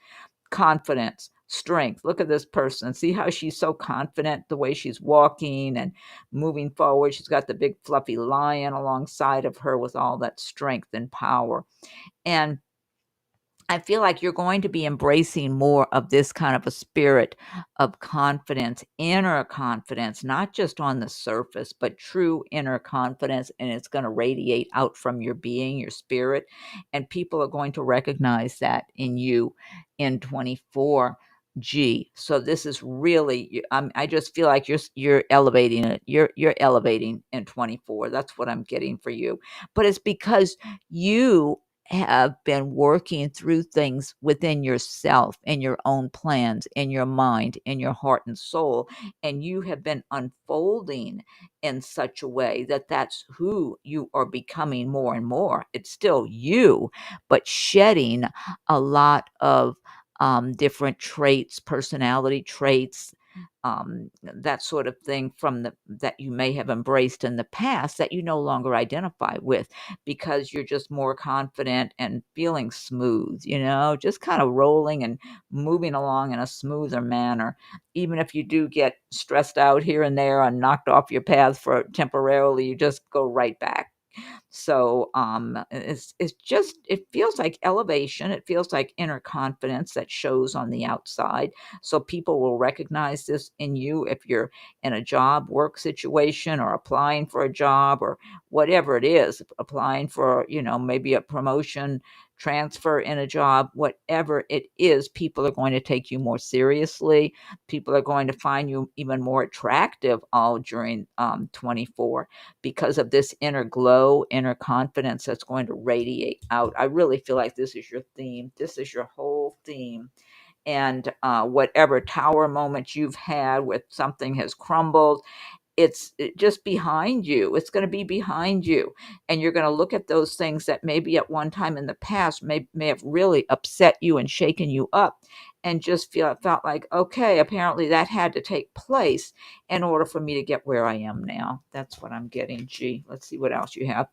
confidence, strength. Look at this person. See how she's so confident, the way she's walking and moving forward. She's got the big fluffy lion alongside of her with all that strength and power. And I feel like you're going to be embracing more of this kind of a spirit of confidence, inner confidence, not just on the surface, but true inner confidence. And it's going to radiate out from your being, your spirit. And people are going to recognize that in you in 24. So this is really, I just feel like you're elevating it. You're elevating in 24. That's what I'm getting for you. But it's because you have been working through things within yourself and your own plans in your mind, in your heart and soul, and you have been unfolding in such a way that that's who you are becoming more and more. It's still you, but shedding a lot of different traits, personality traits, that sort of thing that you may have embraced in the past that you no longer identify with, because you're just more confident and feeling smooth, just kind of rolling and moving along in a smoother manner. Even if you do get stressed out here and there and knocked off your path for temporarily, you just go right back. So it's just, it feels like elevation. It feels like inner confidence that shows on the outside. So people will recognize this in you if you're in a job work situation or applying for a job or whatever it is, applying for, maybe a promotion, transfer in a job, whatever it is, people are going to take you more seriously. People are going to find you even more attractive all during 24, because of this inner glow, inner confidence that's going to radiate out. I really feel like this is your theme. This is your whole theme. And whatever tower moment you've had with something has crumbled, it's just behind you. It's going to be behind you. And you're going to look at those things that maybe at one time in the past may have really upset you and shaken you up, and just felt like, okay, apparently that had to take place in order for me to get where I am now. That's what I'm getting, G. Let's see what else you have.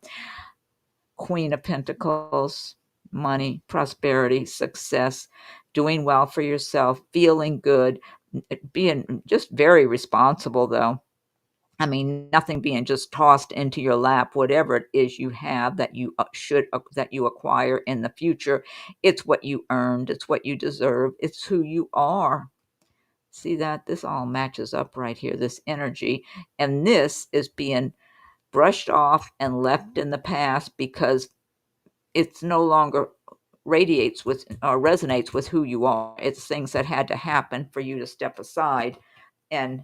Queen of Pentacles, money, prosperity, success, doing well for yourself, feeling good, being just very responsible, though. I mean, nothing being just tossed into your lap. Whatever it is you have that you that you acquire in the future, it's what you earned. It's what you deserve. It's who you are. See that? This all matches up right here, this energy. And this is being brushed off and left in the past because it's no longer radiates with or resonates with who you are. It's things that had to happen for you to step aside and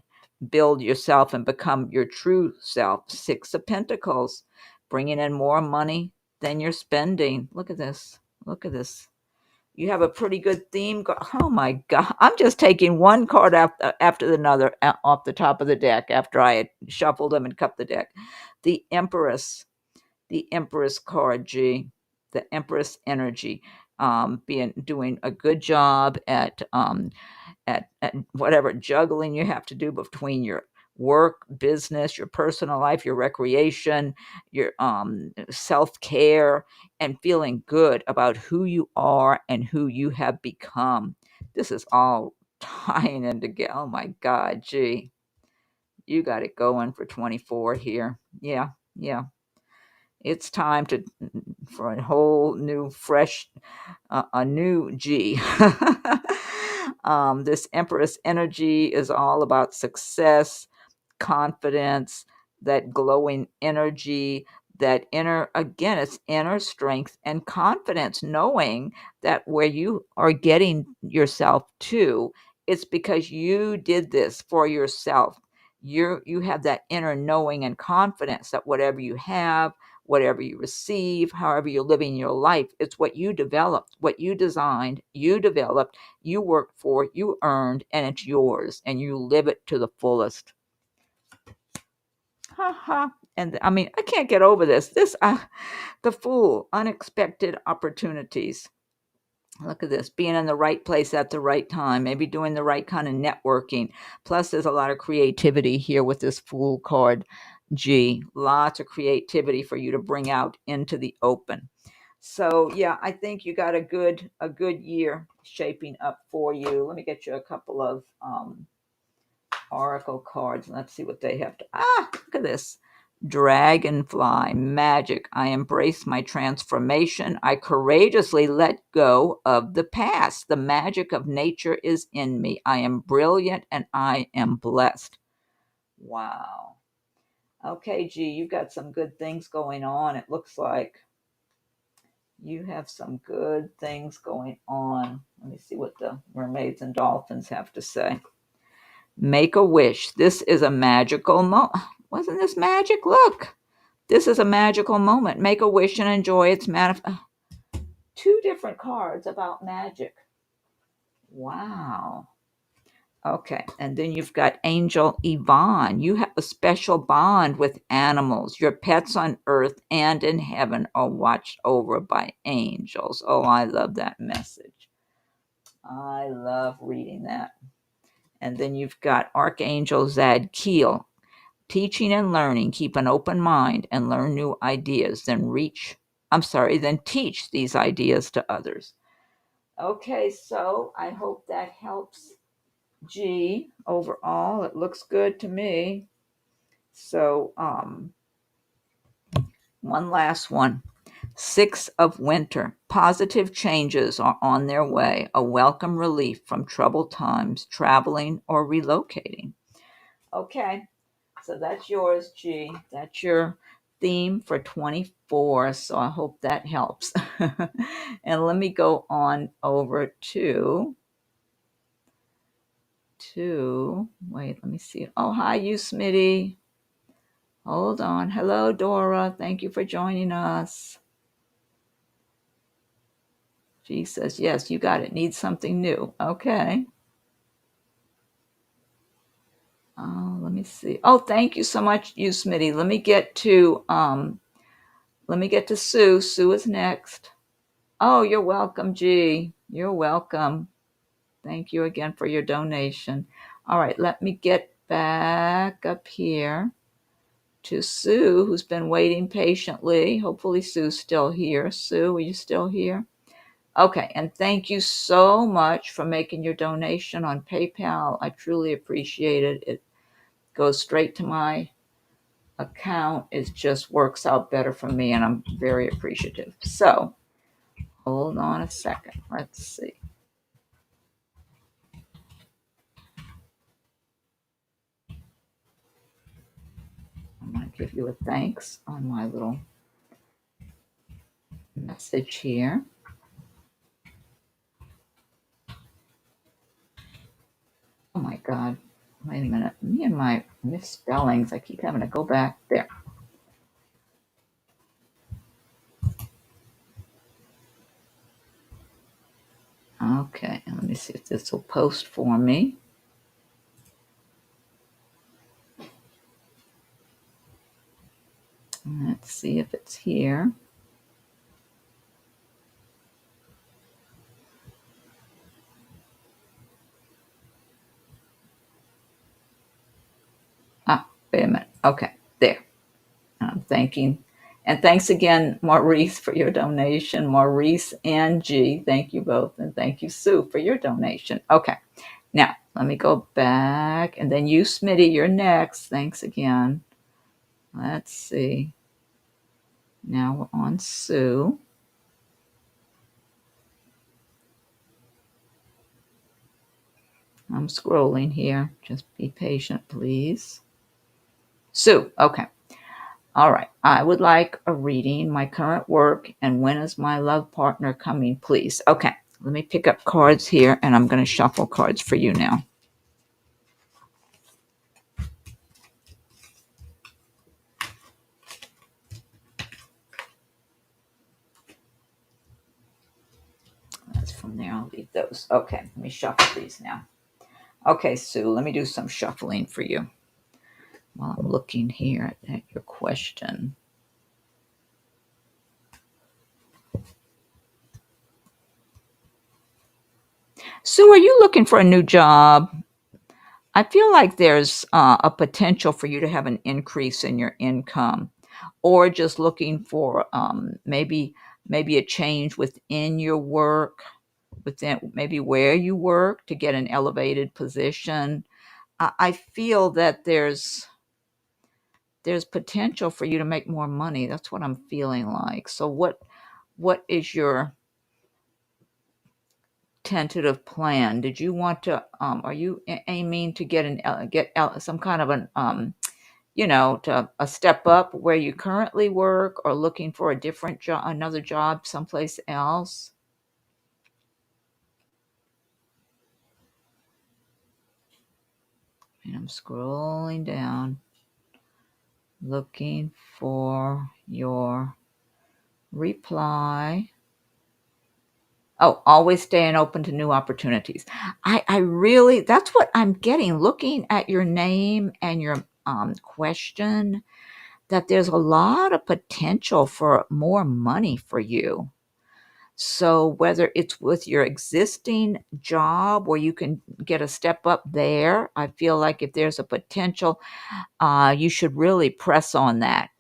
build yourself and become your true self. Six of Pentacles, bringing in more money than you're spending. Look at this. Look at this. You have a pretty good theme. Oh my God. I'm just taking one card after another off the top of the deck after I had shuffled them and cut the deck. The Empress. The Empress card, G. The Empress energy. Doing a good job at whatever juggling you have to do between your work, business, your personal life, your recreation, your self-care, and feeling good about who you are and who you have become. This is all tying in together. Oh my God, gee. You got it going for 24 here. Yeah, yeah. It's time for a whole new, fresh, a new G. This Empress energy is all about success, confidence, that glowing energy, that inner, again, it's inner strength and confidence, knowing that where you are getting yourself to, it's because you did this for yourself. You have that inner knowing and confidence that whatever you have, whatever you receive, however you're living your life, it's what you developed, what you designed, you developed, you worked for, you earned, and it's yours, and you live it to the fullest. Ha ha. And I mean, I can't get over this. The Fool, unexpected opportunities. Look at this, being in the right place at the right time, maybe doing the right kind of networking. Plus, there's a lot of creativity here with this Fool card, G. Lots of creativity for you to bring out into the open. So, yeah, I think you got a good year shaping up for you. Let me get you a couple of oracle cards. Let's see what they have to. Look at this. Dragonfly, magic. I embrace my transformation. I courageously let go of the past. The magic of nature is in me. I am brilliant and I am blessed. Wow. Okay, G, you've got some good things going on. It looks like you have some good things going on. Let me see what the Mermaids and Dolphins have to say. Make a wish. This is a magical moment. Wasn't this magic? Look. This is a magical moment. Make a wish and enjoy its two different cards about magic. Wow. Okay. And then you've got Angel Yvonne. You have a special bond with animals. Your pets on earth and in heaven are watched over by angels. Oh, I love that message. I love reading that. And then you've got Archangel Zadkiel. Teaching and learning, keep an open mind and learn new ideas, then teach these ideas to others. Okay, so I hope that helps, G. Overall, it looks good to me. So, one last one. 6 of Winter. Positive changes are on their way, a welcome relief from troubled times, traveling or relocating. Okay. So that's yours, G. That's your theme for 24. So I hope that helps. And let me go on over to, wait, let me see. Oh, hi, you, Smitty. Hold on. Hello, Dora. Thank you for joining us. G says, yes, you got it. Need something new. Okay. Oh, let me see. Oh, thank you so much, you, Smitty. Let me get to Sue. Sue is next. Oh, you're welcome, G. You're welcome. Thank you again for your donation. All right, let me get back up here to Sue, who's been waiting patiently. Hopefully Sue's still here. Sue, are you still here? Okay, and thank you so much for making your donation on PayPal. I truly appreciate it. It goes straight to my account. It just works out better for me, and I'm very appreciative. So, hold on a second. Let's see. I'm going to give you a thanks on my little message here. Oh my God. Wait a minute. Me and my misspellings, I keep having to go back there. Okay, let me see if this will post for me. Let's see if it's here. Wait a minute. Okay, there. I'm thanking. And thanks again, Maurice, for your donation. Maurice and G, thank you both. And thank you, Sue, for your donation. Okay. Now, let me go back. And then you, Smitty, you're next. Thanks again. Let's see. Now we're on Sue. I'm scrolling here. Just be patient, please. Sue, okay. All right. I would like a reading, my current work, and when is my love partner coming, please? Okay. Let me pick up cards here, and I'm going to shuffle cards for you now. That's from there. I'll leave those. Okay. Let me shuffle these now. Okay, Sue, let me do some shuffling for you while I'm looking here at your question. Sue, are you looking for a new job? I feel like there's a potential for you to have an increase in your income, or just looking for maybe a change within your work, within maybe where you work, to get an elevated position. I feel that there's potential for you to make more money. That's what I'm feeling like. So what is your tentative plan? Did you want to are you aiming to get some kind of an to a step up where you currently work, or looking for a different job, another job someplace else? And I'm scrolling down looking for your reply. Oh, always staying open to new opportunities. I really, that's what I'm getting looking at your name and your question, that there's a lot of potential for more money for you. So whether it's with your existing job where you can get a step up there, I feel like if there's a potential, you should really press on that.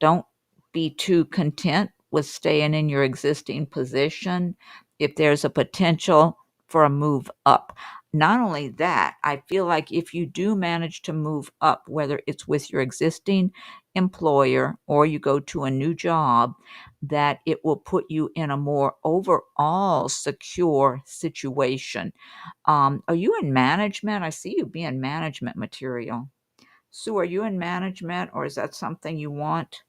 Don't be too content with staying in your existing position if there's a potential for a move up. Not only that, I feel like if you do manage to move up, whether it's with your existing employer or you go to a new job, that it will put you in a more overall secure situation. Are you in management? I see you being management material. Sue, are you in management, or is that something you want?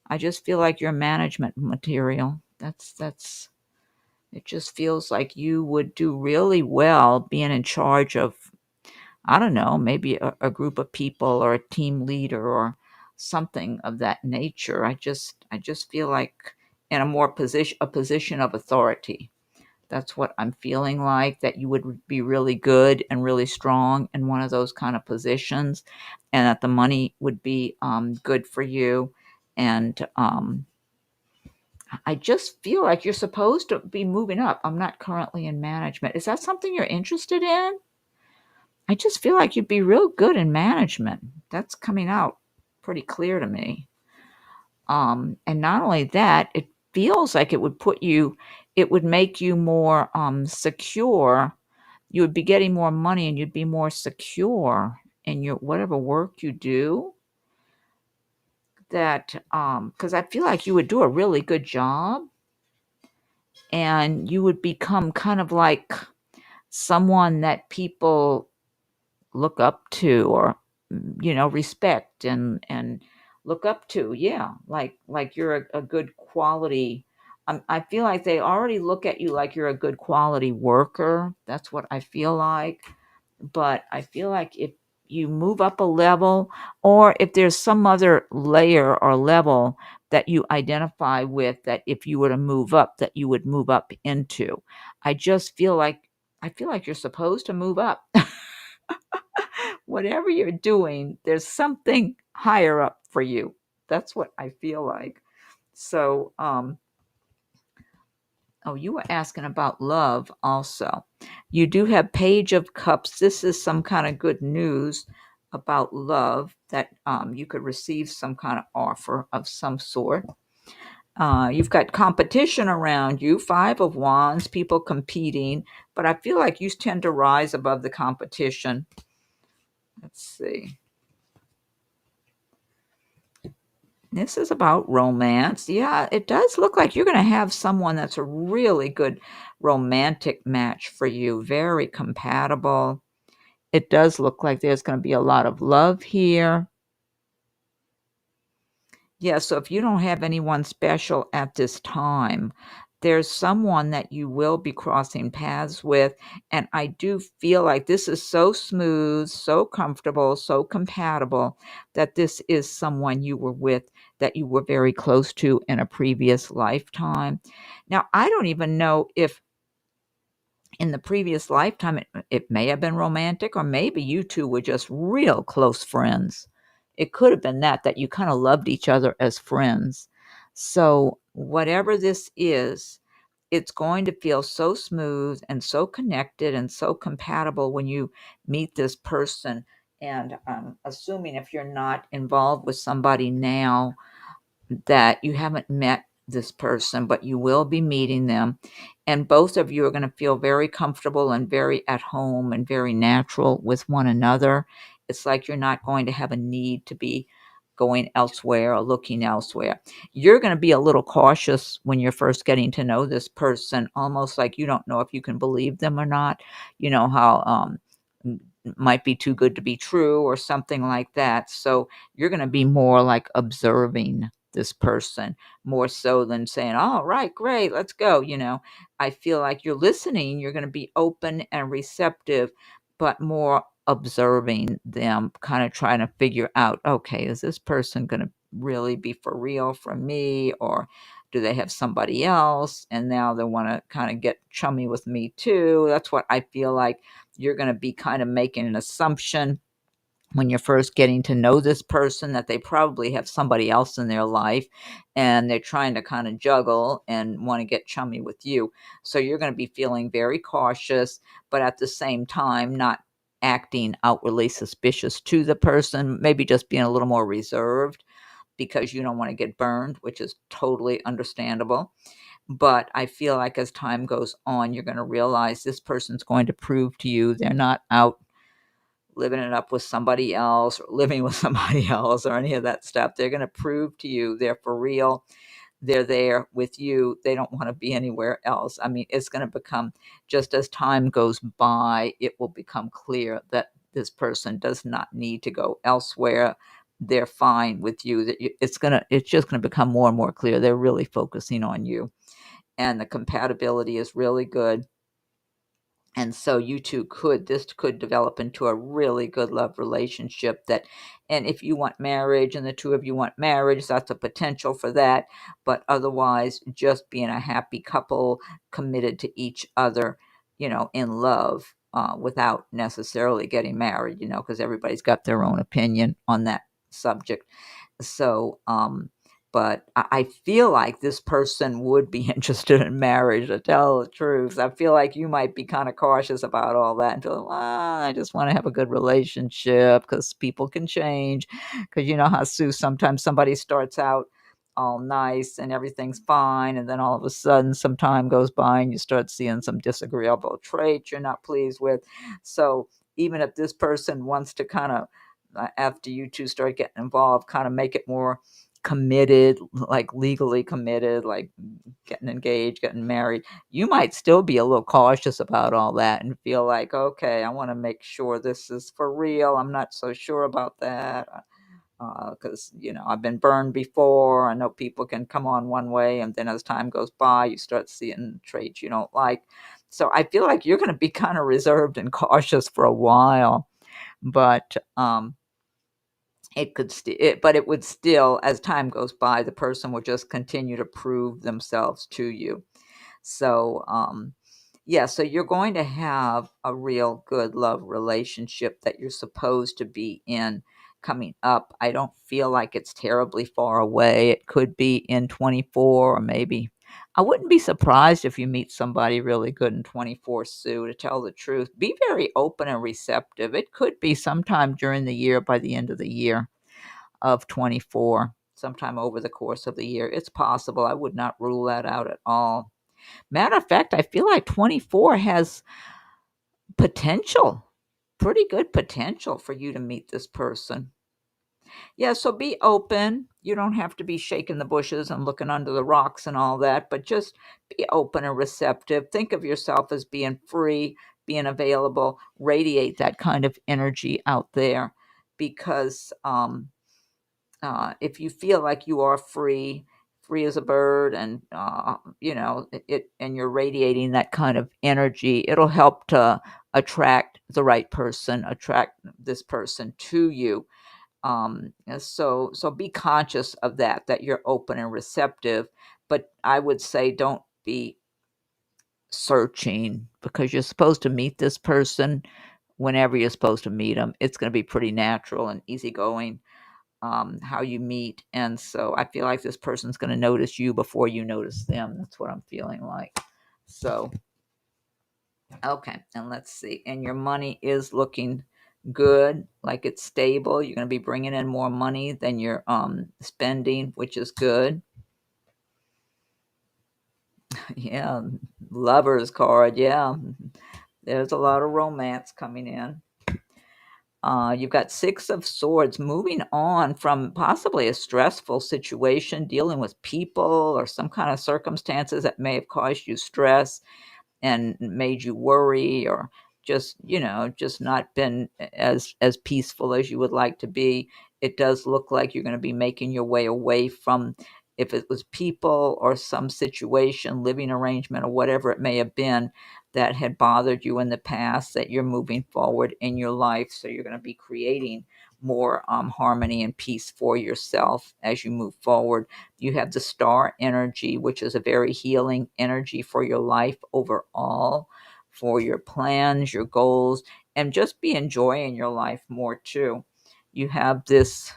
I just feel like you're management material. That's it just feels like you would do really well being in charge of, I don't know, maybe a group of people or a team leader or something of that nature. I just feel like in a position of authority. That's what I'm feeling like, that you would be really good and really strong in one of those kind of positions, and that the money would be good for you. And I just feel like you're supposed to be moving up. I'm not currently in management. Is that something you're interested in? I just feel like you'd be real good in management. That's coming out pretty clear to me. And not only that, it feels like it would make you more secure. You would be getting more money and you'd be more secure in your whatever work you do. That because I feel like you would do a really good job, and you would become kind of like someone that people look up to, or respect and look up to. Yeah, like you're a good quality. I feel like they already look at you like you're a good quality worker. That's what I feel like. But I feel like if you move up a level, or if there's some other layer or level that you identify with, that if you were to move up, that you would move up into. I just feel like you're supposed to move up. Whatever you're doing, there's something higher up for you. That's what I feel like. So, oh, you were asking about love also. You do have Page of Cups. This is some kind of good news about love, that you could receive some kind of offer of some sort. You've got competition around you, 5 of Wands, people competing, but I feel like you tend to rise above the competition. Let's see. This is about romance. Yeah, it does look like you're going to have someone that's a really good romantic match for you, very compatible. It does look like there's going to be a lot of love here. Yeah, so if you don't have anyone special at this time, there's someone that you will be crossing paths with. And I do feel like this is so smooth, so comfortable, so compatible that this is someone you were with that you were very close to in a previous lifetime. Now, I don't even know if in the previous lifetime it may have been romantic, or maybe you two were just real close friends. It could have been that you kind of loved each other as friends. So whatever this is, it's going to feel so smooth and so connected and so compatible when you meet this person. And assuming if you're not involved with somebody now, that you haven't met this person, but you will be meeting them. And both of you are going to feel very comfortable and very at home and very natural with one another. It's like you're not going to have a need to be going elsewhere or looking elsewhere. You're going to be a little cautious when you're first getting to know this person, almost like you don't know if you can believe them or not. You know how might be too good to be true or something like that. So you're going to be more like observing this person more so than saying, all right, great, let's go. I feel like you're listening, you're going to be open and receptive, but more observing them, kind of trying to figure out, okay, is this person going to really be for real for me, or do they have somebody else and now they want to kind of get chummy with me too? That's what I feel like. You're going to be kind of making an assumption when you're first getting to know this person that they probably have somebody else in their life, and they're trying to kind of juggle and want to get chummy with you. So you're going to be feeling very cautious, but at the same time not acting outwardly suspicious to the person, maybe just being a little more reserved because you don't want to get burned, which is totally understandable. But I feel like as time goes on, you're going to realize this person's going to prove to you they're not out living it up with somebody else or living with somebody else or any of that stuff. They're going to prove to you they're for real. They're there with you. They don't want to be anywhere else. I mean, it's going to become, just as time goes by, it will become clear that this person does not need to go elsewhere. They're fine with you. It's just going to become more and more clear. They're really focusing on you, and the compatibility is really good. And so you two this could develop into a really good love relationship. And if you want marriage and the two of you want marriage, that's a potential for that. But otherwise, just being a happy couple committed to each other, in love, without necessarily getting married, because everybody's got their own opinion on that subject. So, but I feel like this person would be interested in marriage, to tell the truth. I feel like you might be kind of cautious about all that and feel, I just want to have a good relationship because people can change. Because you know how, Sue, sometimes somebody starts out all nice and everything's fine, and then all of a sudden some time goes by and you start seeing some disagreeable traits you're not pleased with. So even if this person wants to kind of, after you two start getting involved, kind of make it more committed, like legally committed, like getting engaged, getting married, you might still be a little cautious about all that and feel like, okay, I want to make sure this is for real. I'm not so sure about that because, I've been burned before. I know people can come on one way, and then as time goes by, you start seeing traits you don't like. So I feel like you're going to be kind of reserved and cautious for a while, but it would still, as time goes by, the person will just continue to prove themselves to you. So, yeah, so you're going to have a real good love relationship that you're supposed to be in coming up. I don't feel like it's terribly far away. It could be in 24, or maybe. I wouldn't be surprised if you meet somebody really good in 24, Sue, to tell the truth. Be very open and receptive. It could be sometime during the year, by the end of the year of 24. sometime over the course of the year. It's possible. I would not rule that out at all. Matter of fact, I feel like 24 has potential, pretty good potential for you to meet this person. Yeah, so be open. You don't have to be shaking the bushes and looking under the rocks and all that, but just be open and receptive. Think of yourself as being free, being available, radiate that kind of energy out there because if you feel like you are free, free as a bird, and and you're radiating that kind of energy, it'll help to attract the right person, attract this person to you. So be conscious of that you're open and receptive, but I would say don't be searching because you're supposed to meet this person whenever you're supposed to meet them. It's going to be pretty natural and easygoing, how you meet. And so I feel like this person's going to notice you before you notice them. That's what I'm feeling like. So, okay. And let's see. And your money is looking good, like it's stable. You're going to be bringing in more money than you're spending, which is good. Yeah. Lover's card. Yeah. There's a lot of romance coming in. You've got Six of Swords, moving on from possibly a stressful situation, dealing with people or some kind of circumstances that may have caused you stress and made you worry, or just not been as peaceful as you would like to be. It does look like you're going to be making your way away from, if it was people or some situation, living arrangement, or whatever it may have been that had bothered you in the past, that you're moving forward in your life. So you're going to be creating more harmony and peace for yourself as you move forward. You have the star energy, which is a very healing energy for your life overall, for your plans, your goals, and just be enjoying your life more too. You have this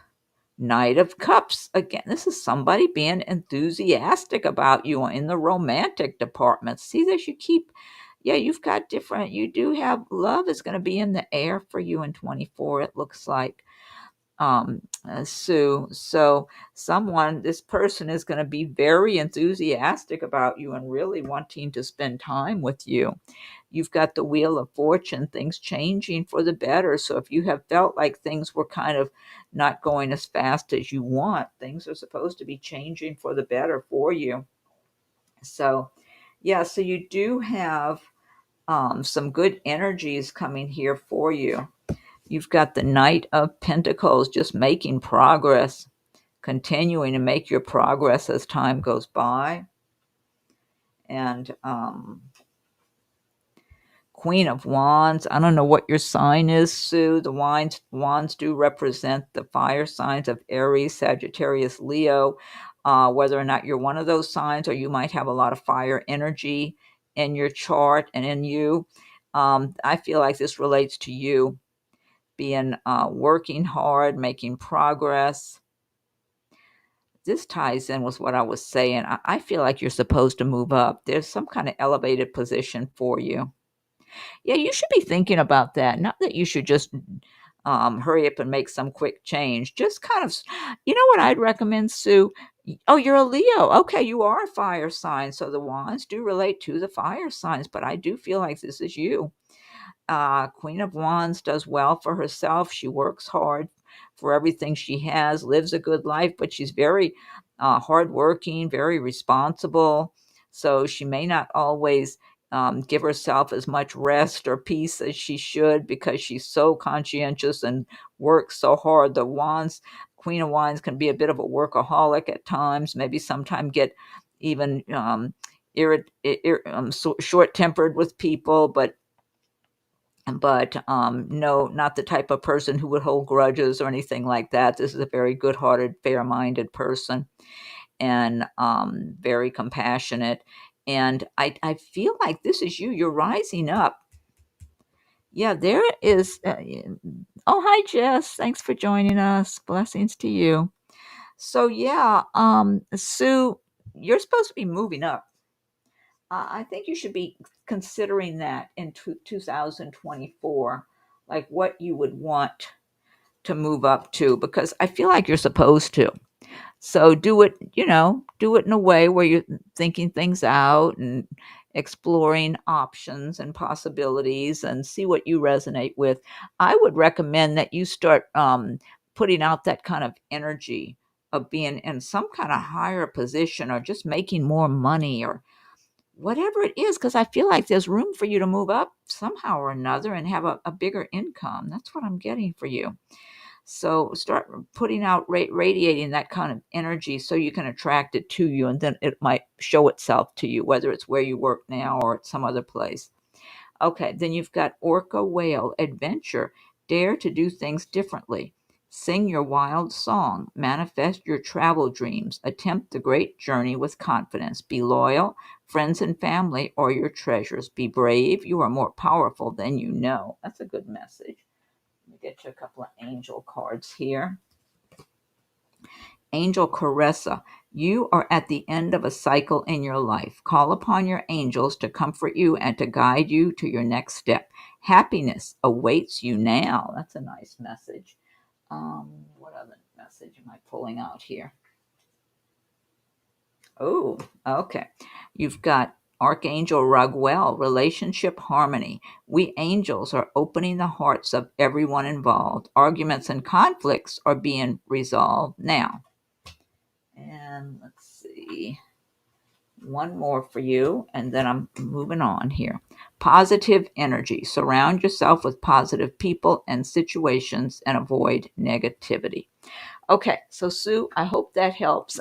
Knight of Cups. Again, this is somebody being enthusiastic about you in the romantic department. See that you keep, yeah, you've got different, you do have, love is going to be in the air for you in 24, it looks like. Sue. So this person is going to be very enthusiastic about you and really wanting to spend time with you. You've got the Wheel of Fortune, things changing for the better. So if you have felt like things were kind of not going as fast as you want, things are supposed to be changing for the better for you. So, yeah, so you do have some good energies coming here for you. You've got the Knight of Pentacles, just making progress, continuing to make your progress as time goes by. And Queen of Wands, I don't know what your sign is, Sue. The wands do represent the fire signs of Aries, Sagittarius, Leo. Whether or not you're one of those signs, or you might have a lot of fire energy in your chart and in you. I feel like this relates to you being working hard, making progress. This ties in with what I was saying. I feel like you're supposed to move up. There's some kind of elevated position for you. Yeah, you should be thinking about that. Not that you should just hurry up and make some quick change. Just kind of, you know what I'd recommend, Sue? Oh, you're a Leo. Okay, you are a fire sign. So the wands do relate to the fire signs, but I do feel like this is you. Queen of Wands does well for herself. She works hard for everything she has, lives a good life, but she's very hardworking, very responsible. So she may not always give herself as much rest or peace as she should because she's so conscientious and works so hard. The Wands, Queen of Wands, can be a bit of a workaholic at times, maybe sometimes get even short-tempered with people, but no, not the type of person who would hold grudges or anything like that. This is a very good-hearted, fair-minded person, and very compassionate. And I feel like this is you. You're rising up. Yeah, there is. Oh, hi, Jess. Thanks for joining us. Blessings to you. So yeah, Sue, you're supposed to be moving up. I think you should be considering that in 2024, like what you would want to move up to, because I feel like you're supposed to. So do it, do it in a way where you're thinking things out and exploring options and possibilities and see what you resonate with. I would recommend that you start putting out that kind of energy of being in some kind of higher position or just making more money or whatever it is, because I feel like there's room for you to move up somehow or another and have a bigger income. That's what I'm getting for you. So start putting out, radiating that kind of energy so you can attract it to you, and then it might show itself to you, whether it's where you work now or at some other place. Okay, then you've got orca whale, adventure, dare to do things differently. Sing your wild song, manifest your travel dreams, attempt the great journey with confidence. Be loyal, friends and family or your treasures. Be brave, you are more powerful than you know. That's a good message. Let me get you a couple of angel cards here. Angel Caressa, you are at the end of a cycle in your life. Call upon your angels to comfort you and to guide you to your next step. Happiness awaits you now. That's a nice message. What other message am I pulling out here? Oh, okay. You've got Archangel Raguel, relationship harmony. We angels are opening the hearts of everyone involved. Arguments and conflicts are being resolved now. And let's see, one more for you, and then I'm moving on here. Positive energy. Surround yourself with positive people and situations and avoid negativity. Okay, so Sue, I hope that helps.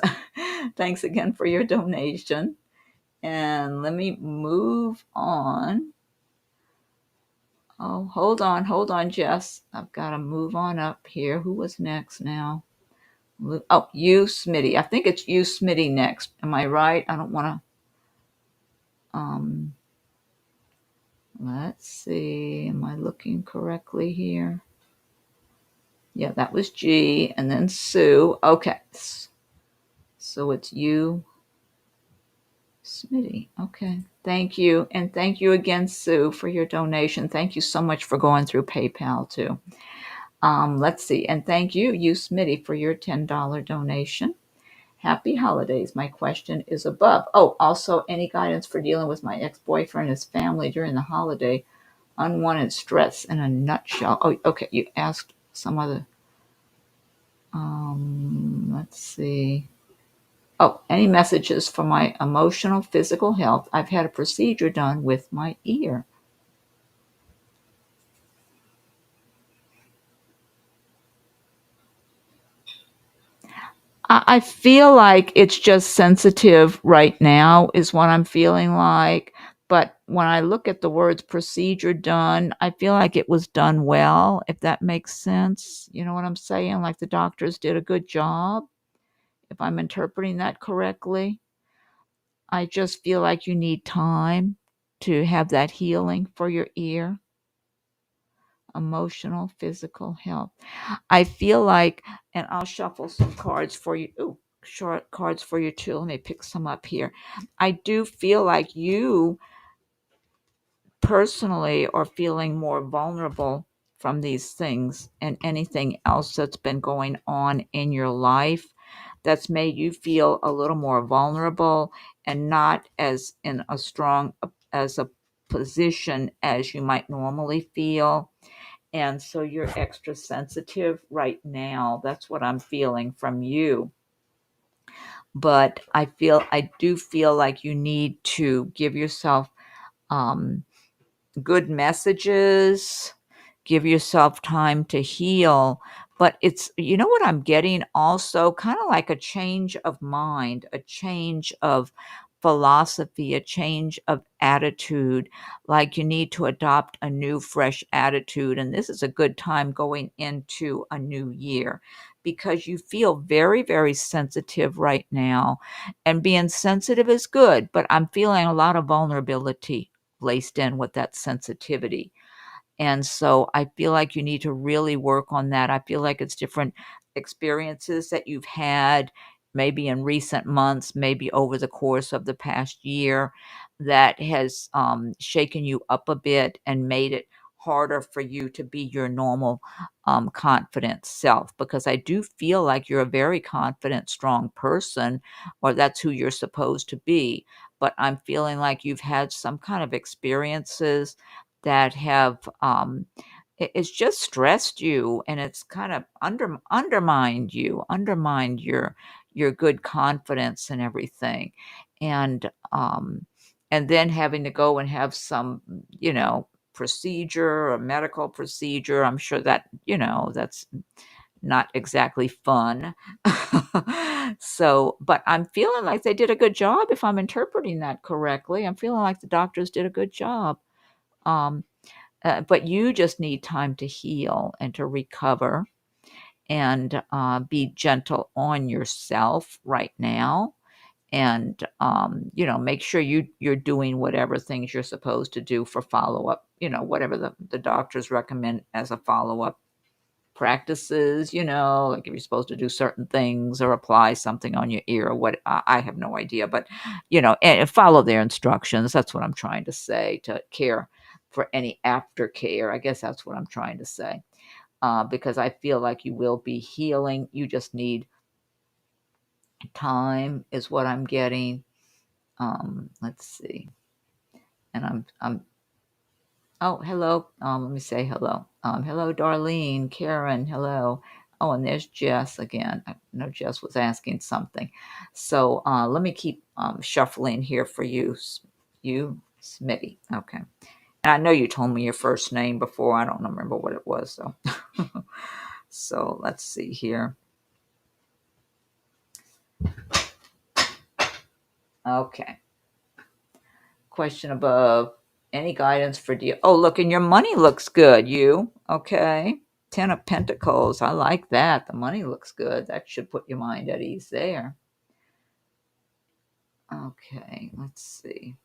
Thanks again for your donation. And let me move on. Oh, hold on, Jess. I've got to move on up here. Who was next now? Oh, you, Smitty. I think it's you, Smitty, next. Am I right? I don't want to. Let's see. Am I looking correctly here? Yeah, that was G, and then Sue. Okay, so it's you, Smitty. Okay, thank you, and thank you again, Sue, for your donation. Thank you so much for going through PayPal too. Let's see, and thank you, Smitty, for your $10 donation. Happy holidays. My question is above. Oh, also, any guidance for dealing with my ex-boyfriend and his family during the holiday? Unwanted stress in a nutshell. Oh, okay. You asked some other. Let's see. Oh, any messages for my emotional, physical health? I've had a procedure done with my ear. I feel like it's just sensitive right now, is what I'm feeling like. But when I look at the words procedure done, I feel like it was done well, if that makes sense. You know what I'm saying? Like the doctors did a good job, if I'm interpreting that correctly. I just feel like you need time to have that healing for your ear. Emotional, physical health. I feel like, and I'll shuffle some cards for you. Ooh, short cards for you too. Let me pick some up here. I do feel like you personally are feeling more vulnerable from these things and anything else that's been going on in your life that's made you feel a little more vulnerable and not as in a strong as a position as you might normally feel. And so you're extra sensitive right now. That's what I'm feeling from you. But I do feel like you need to give yourself um, good messages, give yourself time to heal. But it's, you know what I'm getting also? Kind of like a change of mind, a change of philosophy, a change of attitude. Like you need to adopt a new, fresh attitude. And this is a good time going into a new year because you feel very, very sensitive right now. And being sensitive is good, but I'm feeling a lot of vulnerability laced in with that sensitivity. And so I feel like you need to really work on that. I feel like it's different experiences that you've had, maybe in recent months, maybe over the course of the past year, that has shaken you up a bit and made it harder for you to be your normal confident self, because I do feel like you're a very confident, strong person, or that's who you're supposed to be. But I'm feeling like you've had some kind of experiences that have it's just stressed you, and it's kind of undermined your good confidence and everything. And and then having to go and have some, procedure or medical procedure. I'm sure that, that's not exactly fun. So, but I'm feeling like they did a good job, if I'm interpreting that correctly. I'm feeling like the doctors did a good job. Um, but you just need time to heal and to recover, and be gentle on yourself right now. And make sure you're doing whatever things you're supposed to do for follow-up, whatever the doctors recommend as a follow-up practices, like if you're supposed to do certain things or apply something on your ear or what. I have no idea, but and follow their instructions. That's what I'm trying to say, to care for any aftercare. I guess that's what I'm trying to say. Because I feel like you will be healing. You just need time, is what I'm getting. Let's see. And I'm oh, hello. Let me say hello. Hello, Darlene, Karen, hello. Oh, and there's Jess again. I know Jess was asking something. So let me keep shuffling here for you. You, Smitty. Okay. And I know you told me your first name before. I don't remember what it was, so. So let's see here. Okay. Question above. Any guidance for deal? Oh, look, and your money looks good. You okay? 10 of Pentacles. I like that. The money looks good. That should put your mind at ease there. Okay, let's see.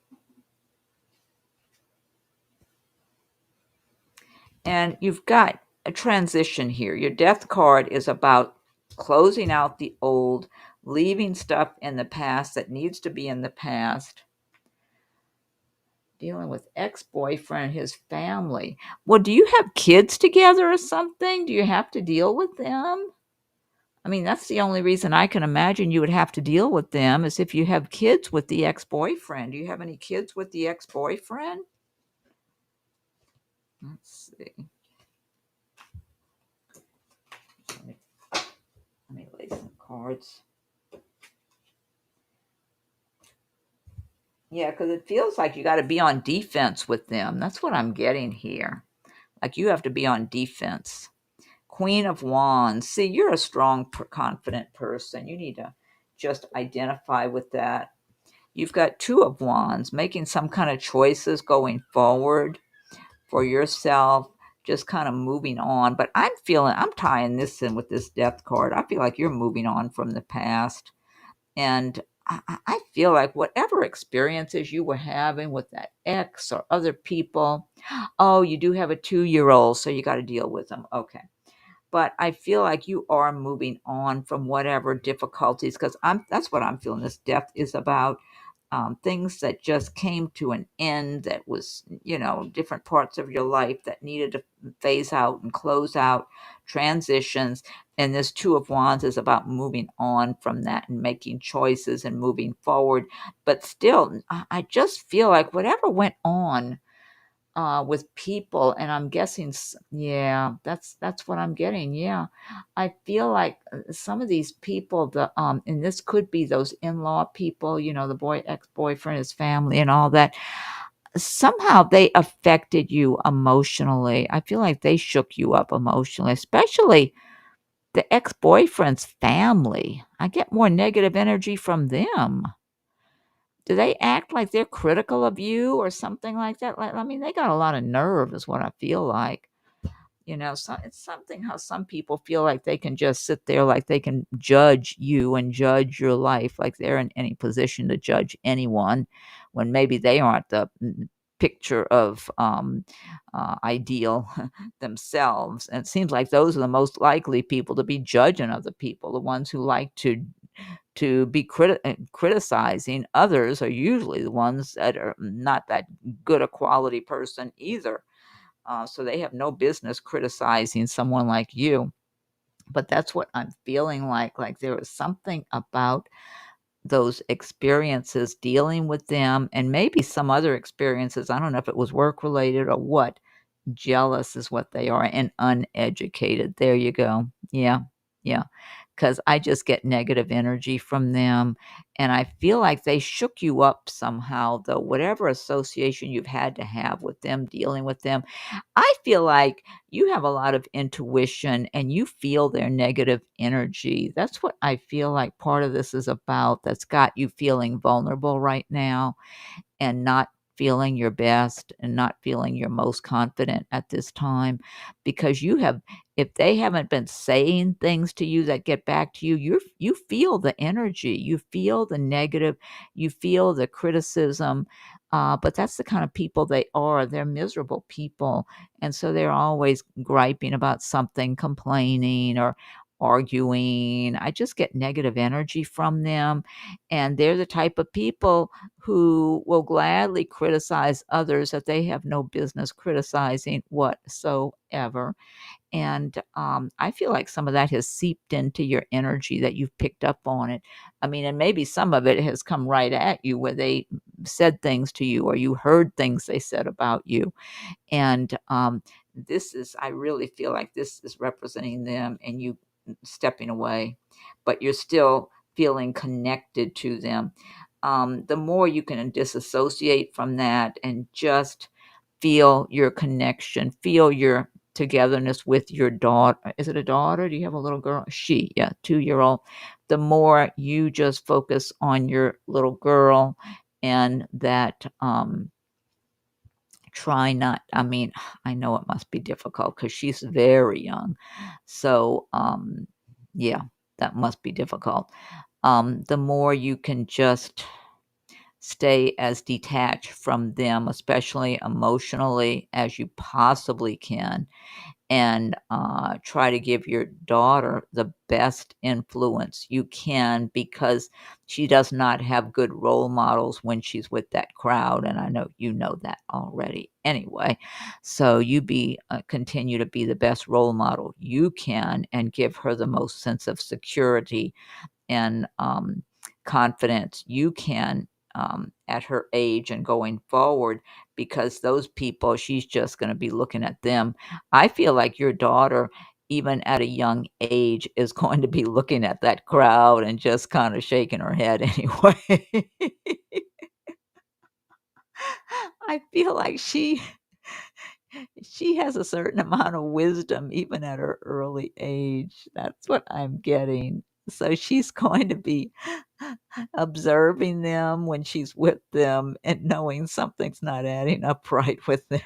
And you've got a transition here. Your Death card is about closing out the old, leaving stuff in the past that needs to be in the past. Dealing with ex-boyfriend, his family. Well, do you have kids together or something? Do you have to deal with them? I mean, that's the only reason I can imagine you would have to deal with them, is if you have kids with the ex-boyfriend. Do you have any kids with the ex-boyfriend? Let's see. Let me lay some cards. Yeah, because it feels like you got to be on defense with them. That's what I'm getting here. Like you have to be on defense. Queen of Wands. See, you're a strong, confident person. You need to just identify with that. You've got Two of Wands, making some kind of choices going forward for yourself, just kind of moving on. But I'm tying this in with this Death card. I feel like you're moving on from the past. And I feel like whatever experiences you were having with that ex or other people, oh, you do have a 2-year-old, so you got to deal with them. Okay. But I feel like you are moving on from whatever difficulties, because that's what I'm feeling this Death is about. Things that just came to an end, that was, different parts of your life that needed to phase out and close out, transitions. And this Two of Wands is about moving on from that and making choices and moving forward. But still, I just feel like whatever went on with people, and I'm guessing, yeah, that's what I'm getting. Yeah, I feel like some of these people, and this could be those in-law people, the ex-boyfriend, his family, and all that. Somehow they affected you emotionally. I feel like they shook you up emotionally, especially the ex-boyfriend's family. I get more negative energy from them. Do they act like they're critical of you or something like that? Like, I mean, they got a lot of nerve, is what I feel like. So it's something how some people feel like they can just sit there, like they can judge you and judge your life, like they're in any position to judge anyone, when maybe they aren't the picture of ideal themselves. And it seems like those are the most likely people to be judging other people. The ones who like to be criticizing others are usually the ones that are not that good a quality person either. So they have no business criticizing someone like you. But that's what I'm feeling like there is something about those experiences, dealing with them, and maybe some other experiences. I don't know if it was work related or what. Jealous is what they are, and uneducated. There you go. Yeah. Yeah. Because I just get negative energy from them. And I feel like they shook you up somehow, though, whatever association you've had to have with them, dealing with them. I feel like you have a lot of intuition and you feel their negative energy. That's what I feel like part of this is about, that's got you feeling vulnerable right now and not feeling your best and not feeling your most confident at this time, because you have, if they haven't been saying things to you that get back to you, you feel the energy, you feel the negative, you feel the criticism. But that's the kind of people they are. They're miserable people, and so they're always griping about something, complaining or arguing. I just get negative energy from them, and they're the type of people who will gladly criticize others that they have no business criticizing whatsoever. And I feel like some of that has seeped into your energy, that you've picked up on it. I mean, and maybe some of it has come right at you where they said things to you or you heard things they said about you. And this is, I really feel like this is representing them and you stepping away, but you're still feeling connected to them. The more you can disassociate from that and just feel your connection, feel your togetherness with your daughter. Is it a daughter? Do you have a little girl? She, yeah, 2-year old. The more you just focus on your little girl and that, try not, I mean, I know it must be difficult because she's very young. So, yeah, that must be difficult. The more you can just stay as detached from them, especially emotionally, as you possibly can, and try to give your daughter the best influence you can, because she does not have good role models when she's with that crowd, and I know you know that already anyway. So you be continue to be the best role model you can and give her the most sense of security and confidence you can, at her age and going forward, because those people, she's just going to be looking at them. I feel like your daughter, even at a young age, is going to be looking at that crowd and just kind of shaking her head anyway. I feel like she has a certain amount of wisdom even at her early age. That's what I'm getting. So she's going to be observing them when she's with them and knowing something's not adding up right with them.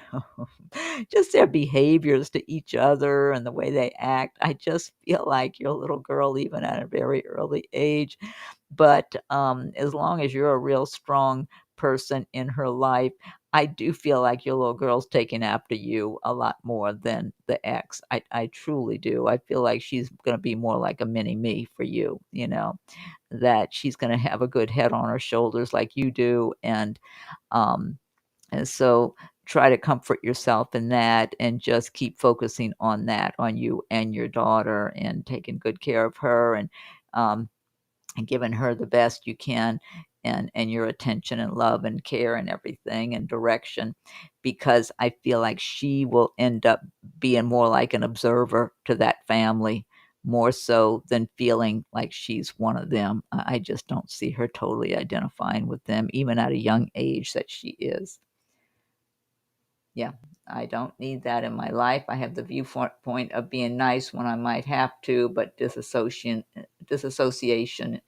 Just their behaviors to each other and the way they act. I just feel like your little girl, even at a very early age. But as long as you're a real strong person in her life, I do feel like your little girl's taking after you a lot more than the ex. I truly do. I feel like she's going to be more like a mini me for you, that she's going to have a good head on her shoulders like you do. Um, and so try to comfort yourself in that and just keep focusing on that, on you and your daughter, and taking good care of her, um, and giving her the best you can, and your attention and love and care and everything and direction, because I feel like she will end up being more like an observer to that family, more so than feeling like she's one of them. I just don't see her totally identifying with them, even at a young age that she is. Yeah, I don't need that in my life. I have the viewpoint of being nice when I might have to, but disassociation,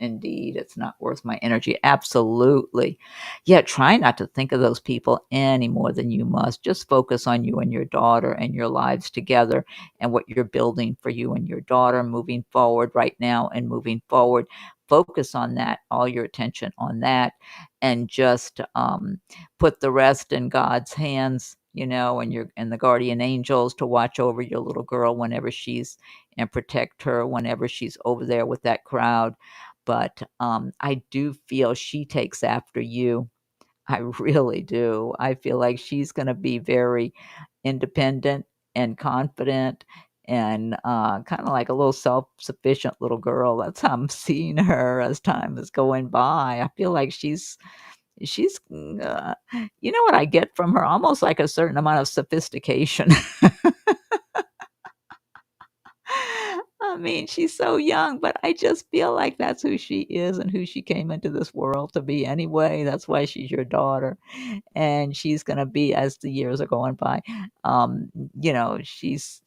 indeed, it's not worth my energy. Absolutely. Yeah, try not to think of those people any more than you must. Just focus on you and your daughter and your lives together and what you're building for you and your daughter moving forward right now and moving forward. Focus on that, all your attention on that, and just put the rest in God's hands, and the guardian angels to watch over your little girl whenever she's, and protect her whenever she's over there with that crowd. But I do feel she takes after you. I really do. I feel like she's going to be very independent and confident and kind of like a little self-sufficient little girl. That's how I'm seeing her as time is going by. I feel like she's you know what I get from her? Almost like a certain amount of sophistication. I mean, she's so young, but I just feel like that's who she is and who she came into this world to be anyway. That's why she's your daughter. And she's going to be, as the years are going by, um, she's,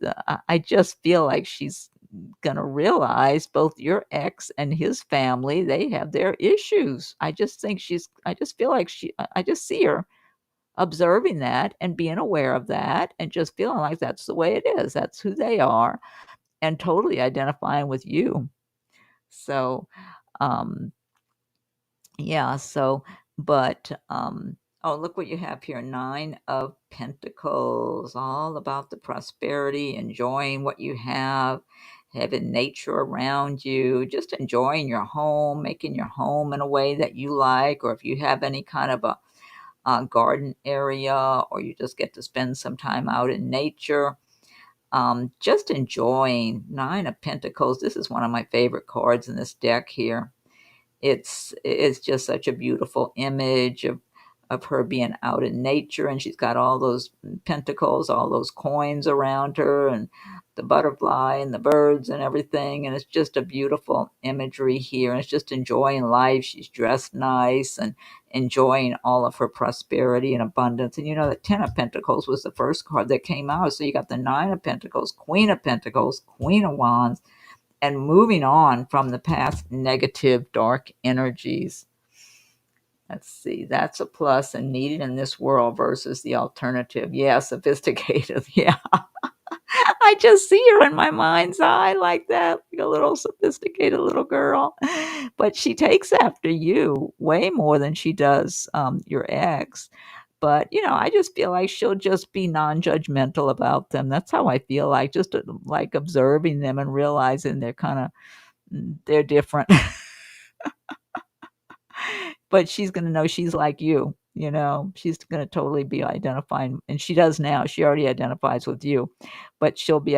I just feel like she's going to realize both your ex and his family, they have their issues. I just feel like I just see her observing that and being aware of that and just feeling like that's the way it is. That's who they are and totally identifying with you. So, um, yeah, so, but, oh, look what you have here. 9 of Pentacles, all about the prosperity, enjoying what you have, having nature around you, just enjoying your home, making your home in a way that you like, or if you have any kind of a garden area, or you just get to spend some time out in nature. Just enjoying 9 of Pentacles. This is one of my favorite cards in this deck here. It's just such a beautiful image of her being out in nature, and she's got all those pentacles, all those coins around her, and the butterfly and the birds and everything, and it's just a beautiful imagery here. And it's just enjoying life. She's dressed nice and enjoying all of her prosperity and abundance. And you know, the 10 of Pentacles was the first card that came out, so you got the 9 of Pentacles, Queen of Pentacles, Queen of Wands, and moving on from the past negative dark energies. Let's see, that's a plus and needed in this world versus the alternative. Yeah, sophisticated. Yeah. I just see her in my mind's eye like that, like a little sophisticated little girl. But she takes after you way more than she does your ex. But, I just feel like she'll just be non-judgmental about them. That's how I feel like, just like observing them and realizing they're different. But she's going to know she's like you. She's going to totally be identifying, and she does now. She already identifies with you, but she'll be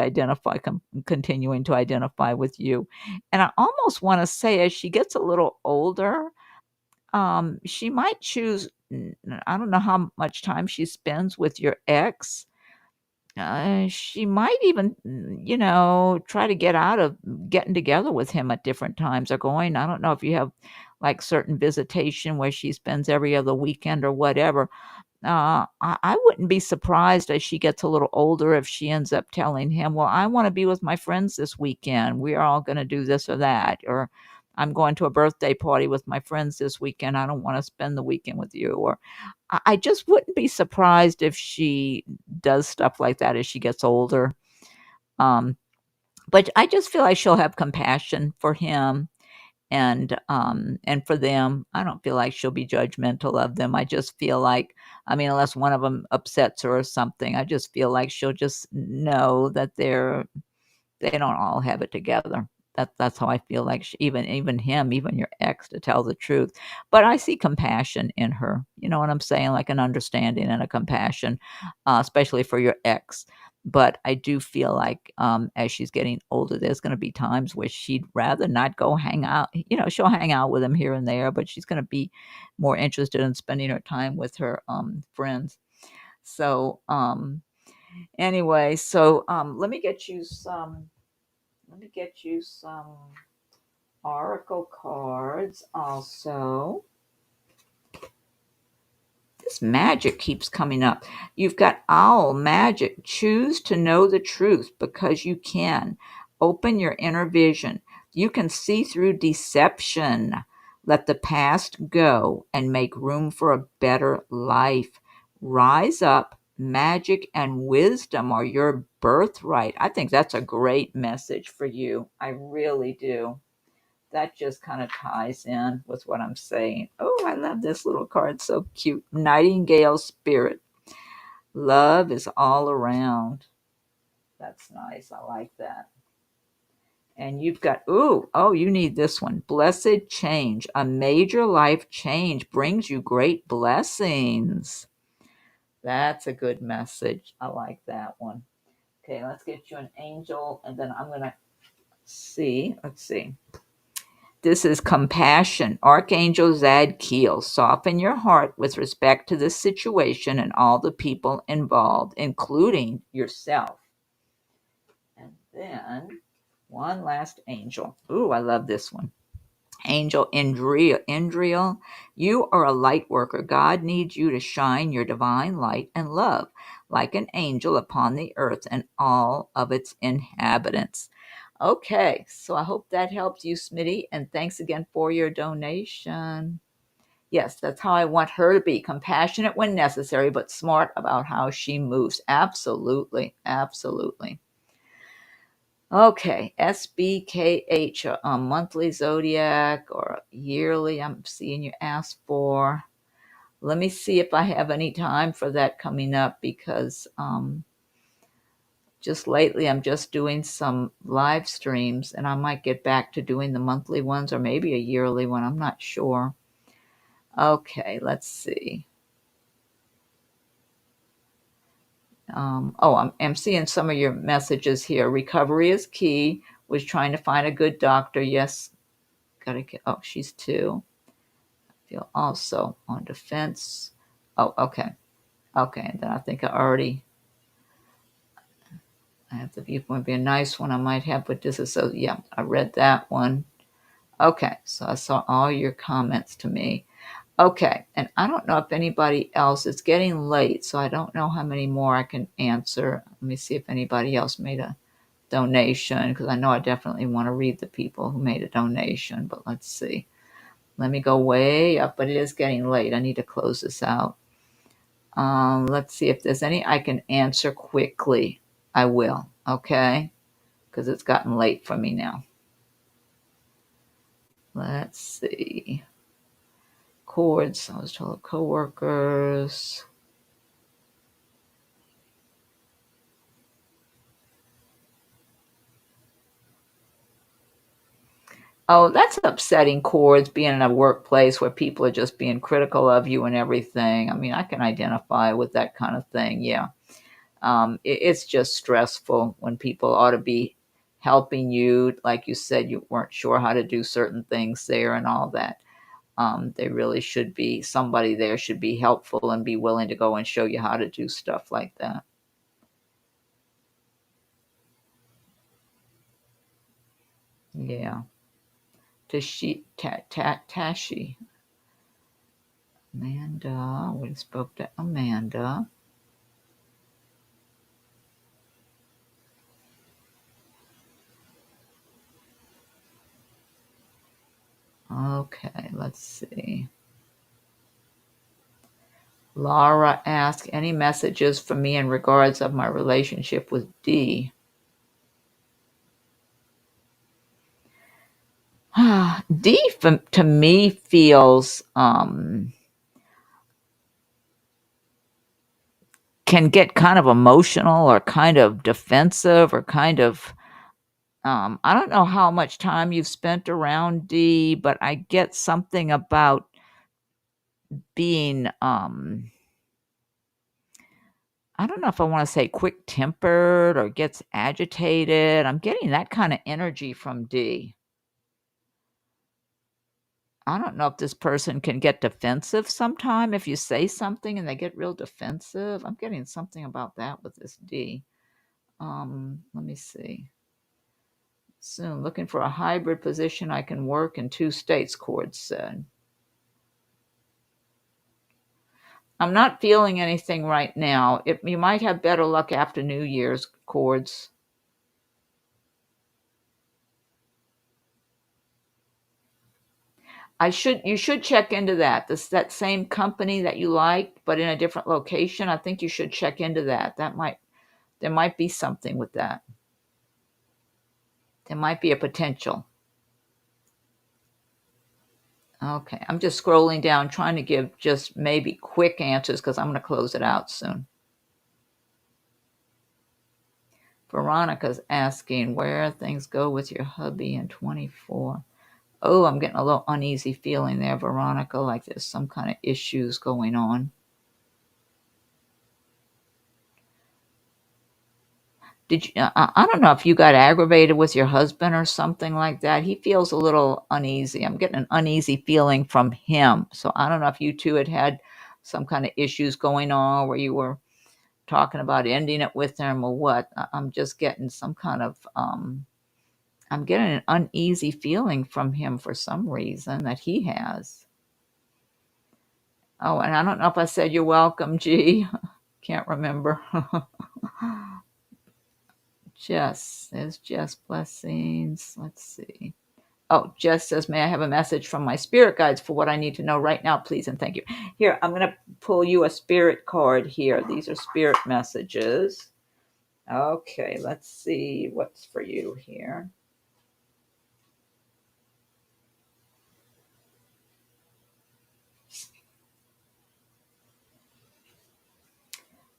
continuing to identify with you. And I almost want to say, as she gets a little older, she might choose. I don't know how much time she spends with your ex. She might even, try to get out of getting together with him at different times or going. I don't know if you have like certain visitation where she spends every other weekend or whatever. I wouldn't be surprised as she gets a little older if she ends up telling him, well, I want to be with my friends this weekend. We're all going to do this or that. Or I'm going to a birthday party with my friends this weekend. I don't want to spend the weekend with you. Or I just wouldn't be surprised if she does stuff like that as she gets older. Um, but I just feel like she'll have compassion for him and for them. I don't feel like she'll be judgmental of them. I just feel like, I mean, unless one of them upsets her or something, I just feel like she'll just know that they don't all have it together. That's how I feel like even him, even your ex, to tell the truth. But I see compassion in her. You know what I'm saying? Like an understanding and a compassion, especially for your ex. But I do feel like as she's getting older, there's going to be times where she'd rather not go hang out. She'll hang out with him here and there, but she's going to be more interested in spending her time with her friends. So anyway, so let me get you some oracle cards also. This magic keeps coming up. You've got owl magic. Choose to know the truth because you can. Open your inner vision. You can see through deception. Let the past go and make room for a better life. Rise up. Magic and wisdom are your birthright. I think that's a great message for you. I really do. That just kind of ties in with what I'm saying. Oh, I love this little card. So cute. Nightingale spirit. Love is all around. That's nice. I like that. And you've got, oh, you need this one. Blessed change. A major life change brings you great blessings. That's a good message. I like that one. Okay, let's get you an angel, and then I'm going to see. Let's see. This is compassion. Archangel Zadkiel. Soften your heart with respect to this situation and all the people involved, including yourself. And then one last angel. Ooh, I love this one. Angel Indriel, you are a light worker. God needs you to shine your divine light and love like an angel upon the earth and all of its inhabitants. Okay, so I hope that helps you, Smitty, and thanks again for your donation. Yes, that's how I want her to be, compassionate when necessary, but smart about how she moves. Absolutely, absolutely. Okay, SBKH, a monthly zodiac or yearly, I'm seeing you ask for. Let me see if I have any time for that coming up because just lately I'm just doing some live streams and I might get back to doing the monthly ones or maybe a yearly one. I'm not sure. Okay, let's see. I'm seeing some of your messages here. Recovery is key. Was trying to find a good doctor. Yes, gotta get. Oh, she's 2. Feel also on defense. Oh, okay. Okay, and then I think I have the viewpoint be a nice one I might have, but this is so, yeah, I read that one. Okay, so I saw all your comments to me. Okay, and I don't know if anybody else, it's getting late, so I don't know how many more I can answer. Let me see if anybody else made a donation, because I know I definitely want to read the people who made a donation, but let's see. Let me go way up, but it is getting late. I need to close this out. Let's see if there's any I can answer quickly. I will, okay? Because it's gotten late for me now. Let's see. Cords, I was told coworkers. Oh, that's upsetting, Cords, being in a workplace where people are just being critical of you and everything. I mean, I can identify with that kind of thing, yeah. It's just stressful when people ought to be helping you. Like you said, you weren't sure how to do certain things there and all that. They really should be, somebody there should be helpful and be willing to go and show you how to do stuff like that. Yeah. Tashi. Amanda. We spoke to Amanda. Okay, let's see. Laura asked, any messages for me in regards of my relationship with D? D to me feels can get kind of emotional or kind of defensive or kind of I don't know how much time you've spent around D, but I get something about being I don't know if I want to say quick tempered or gets agitated. I'm getting that kind of energy from D. I don't know if this person can get defensive sometime if you say something and they get real defensive. I'm getting something about that with this D. Let me see. Soon, looking for a hybrid position I can work in 2 states, Cord said. I'm not feeling anything right now. You might have better luck after New Year's, Cords. You should check into that. That same company that you like, but in a different location. I think you should check into that. There might be something with that. There might be a potential. Okay, I'm just scrolling down, trying to give just maybe quick answers because I'm going to close it out soon. Veronica's asking where things go with your hubby in 24. Oh, I'm getting a little uneasy feeling there, Veronica, like there's some kind of issues going on. Did you? I don't know if you got aggravated with your husband or something like that. He feels a little uneasy. I'm getting an uneasy feeling from him. So I don't know if you two had some kind of issues going on where you were talking about ending it with him or what. I'm just getting some kind of I'm getting an uneasy feeling from him for some reason that he has. Oh, and I don't know if I said you're welcome, G. Can't remember. Jess, there's Jess blessings. Let's see. Oh, Jess says, may I have a message from my spirit guides for what I need to know right now, please, and thank you. Here, I'm going to pull you a spirit card here. These are spirit messages. Okay, let's see what's for you here.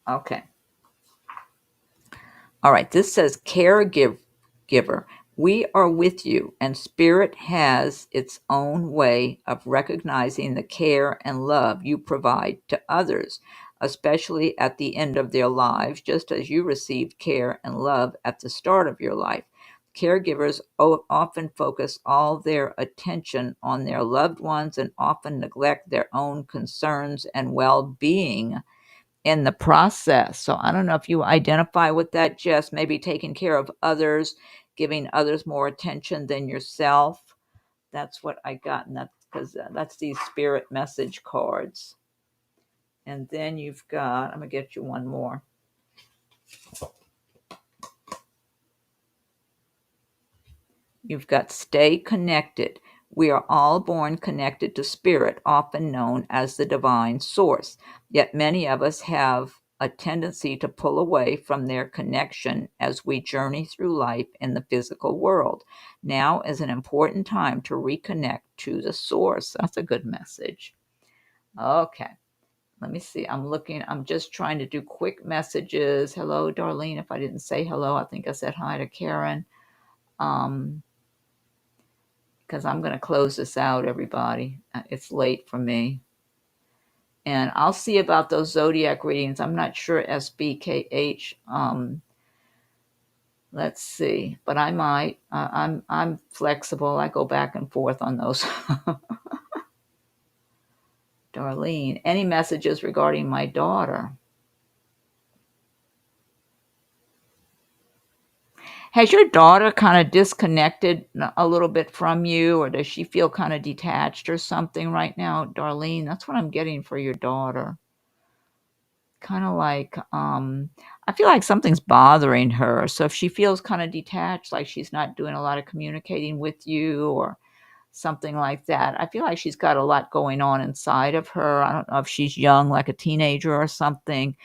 Okay. All right, this says caregiver. We are with you, and spirit has its own way of recognizing the care and love you provide to others, especially at the end of their lives, just as you received care and love at the start of your life. Caregivers often focus all their attention on their loved ones and often neglect their own concerns and well being in the process. So I don't know if you identify with that, Jess, maybe taking care of others, giving others more attention than yourself. That's what I got. And that's because that's these spirit message cards. And then you've got, I'm going to get you one more. You've got stay connected. We are all born connected to spirit, often known as the divine source. Yet many of us have a tendency to pull away from their connection as we journey through life in the physical world. Now is an important time to reconnect to the source. That's a good message. Okay. Let me see. I'm just trying to do quick messages. Hello, Darlene. If I didn't say hello, I think I said hi to Karen. Because I'm going to close this out, everybody. It's late for me. And I'll see about those zodiac readings. I'm not sure SBKH. Let's see, but I might. I'm flexible. I go back and forth on those. Darlene, any messages regarding my daughter? Has your daughter kind of disconnected a little bit from you, or does she feel kind of detached or something right now, Darlene? That's what I'm getting for your daughter. Kind of like, I feel like something's bothering her. So if she feels kind of detached, like she's not doing a lot of communicating with you or something like that, I feel like she's got a lot going on inside of her. I don't know if she's young, like a teenager or something.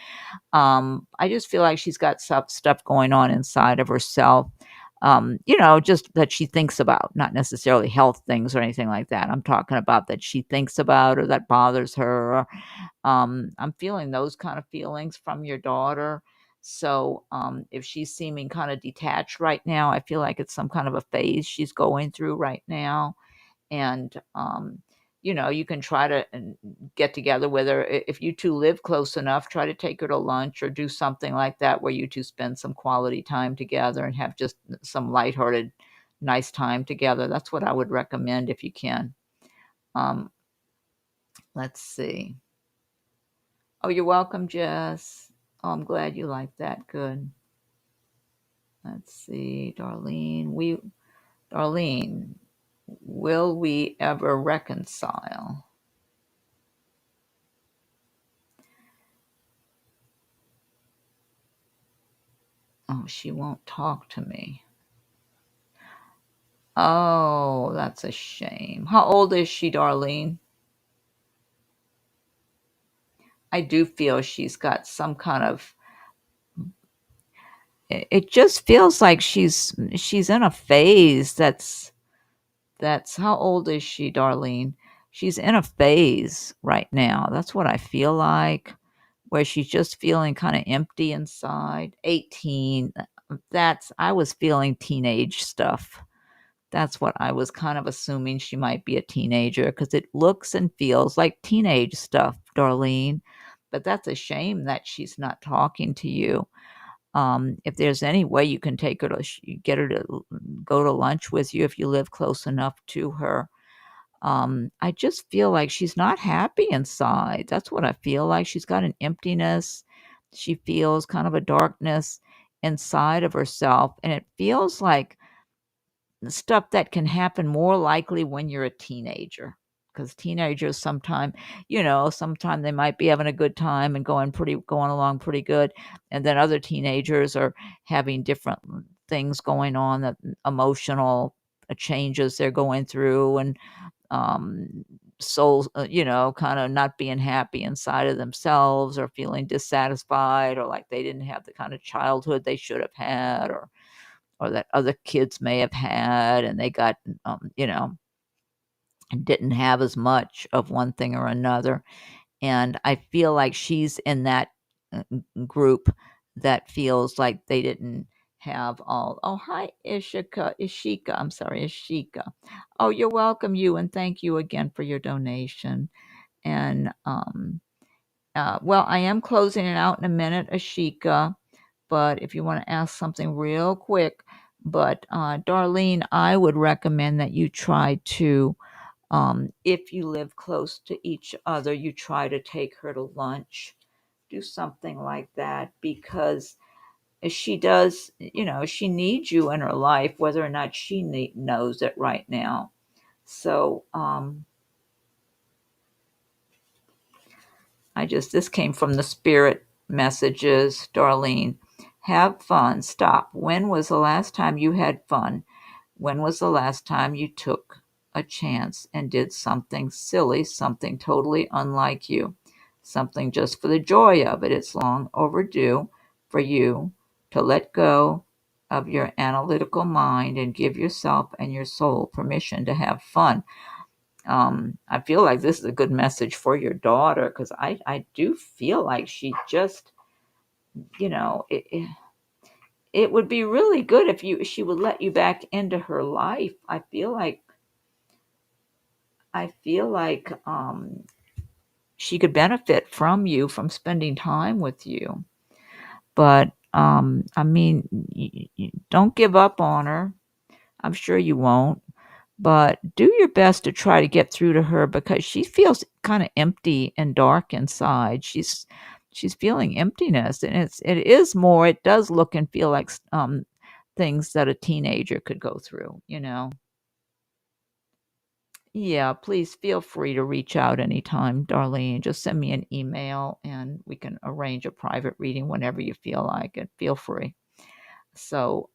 I just feel like she's got stuff going on inside of herself. Just that she thinks about, not necessarily health things or anything like that. I'm talking about that she thinks about or that bothers her. I'm feeling those kind of feelings from your daughter. So if she's seeming kind of detached right now, I feel like it's some kind of a phase she's going through right now. And you can try to get together with her. If you two live close enough, try to take her to lunch or do something like that where you two spend some quality time together and have just some lighthearted, nice time together. That's what I would recommend if you can. Let's see. Oh, you're welcome, Jess. Oh, I'm glad you like that. Good. Let's see, Darlene. Darlene, will we ever reconcile? Oh, she won't talk to me. Oh, that's a shame. How old is she, Darlene? I do feel she's got some kind of. It just feels like she's in a phase that's how old is she, Darlene? She's in a phase right now. That's what I feel like, where she's just feeling kind of empty inside. 18. I was feeling teenage stuff. That's what I was kind of assuming she might be a teenager because it looks and feels like teenage stuff, Darlene. But that's a shame that she's not talking to you. If there's any way you can take her to get her to go to lunch with you if you live close enough to her. I just feel like she's not happy inside. That's what I feel like. She's got an emptiness. She feels kind of a darkness inside of herself. And it feels like the stuff that can happen more likely when you're a teenager. Because teenagers sometimes they might be having a good time and going along pretty good. And then other teenagers are having different things going on, that emotional changes they're going through, and souls, kind of not being happy inside of themselves, or feeling dissatisfied, or like they didn't have the kind of childhood they should have had, or that other kids may have had, and they got, didn't have as much of one thing or another. And I feel like she's in that group that feels like they didn't have all. Oh, hi, Ishika. I'm sorry, Ishika. Oh, you're welcome, you, and thank you again for your donation. And well, I am closing it out in a minute, Ashika. But if you want to ask something real quick, but Darlene, I would recommend that you try to, if you live close to each other, you try to take her to lunch. Do something like that, because she does, she needs you in her life, whether or not she knows it right now. So, this came from the spirit messages, Darlene. Have fun. Stop. When was the last time you had fun? When was the last time you took a chance and did something silly, something totally unlike you, something just for the joy of it? It's long overdue for you to let go of your analytical mind and give yourself and your soul permission to have fun. I feel like this is a good message for your daughter, because I do feel like she just, it would be really good if she would let you back into her life. I feel like she could benefit from you, from spending time with you. But I mean, don't give up on her. I'm sure you won't. But do your best to try to get through to her, because she feels kind of empty and dark inside. She's feeling emptiness, and it does look and feel like things that a teenager could go through. Yeah, please feel free to reach out anytime, Darlene. Just send me an email and we can arrange a private reading whenever you feel like it. Feel free. So,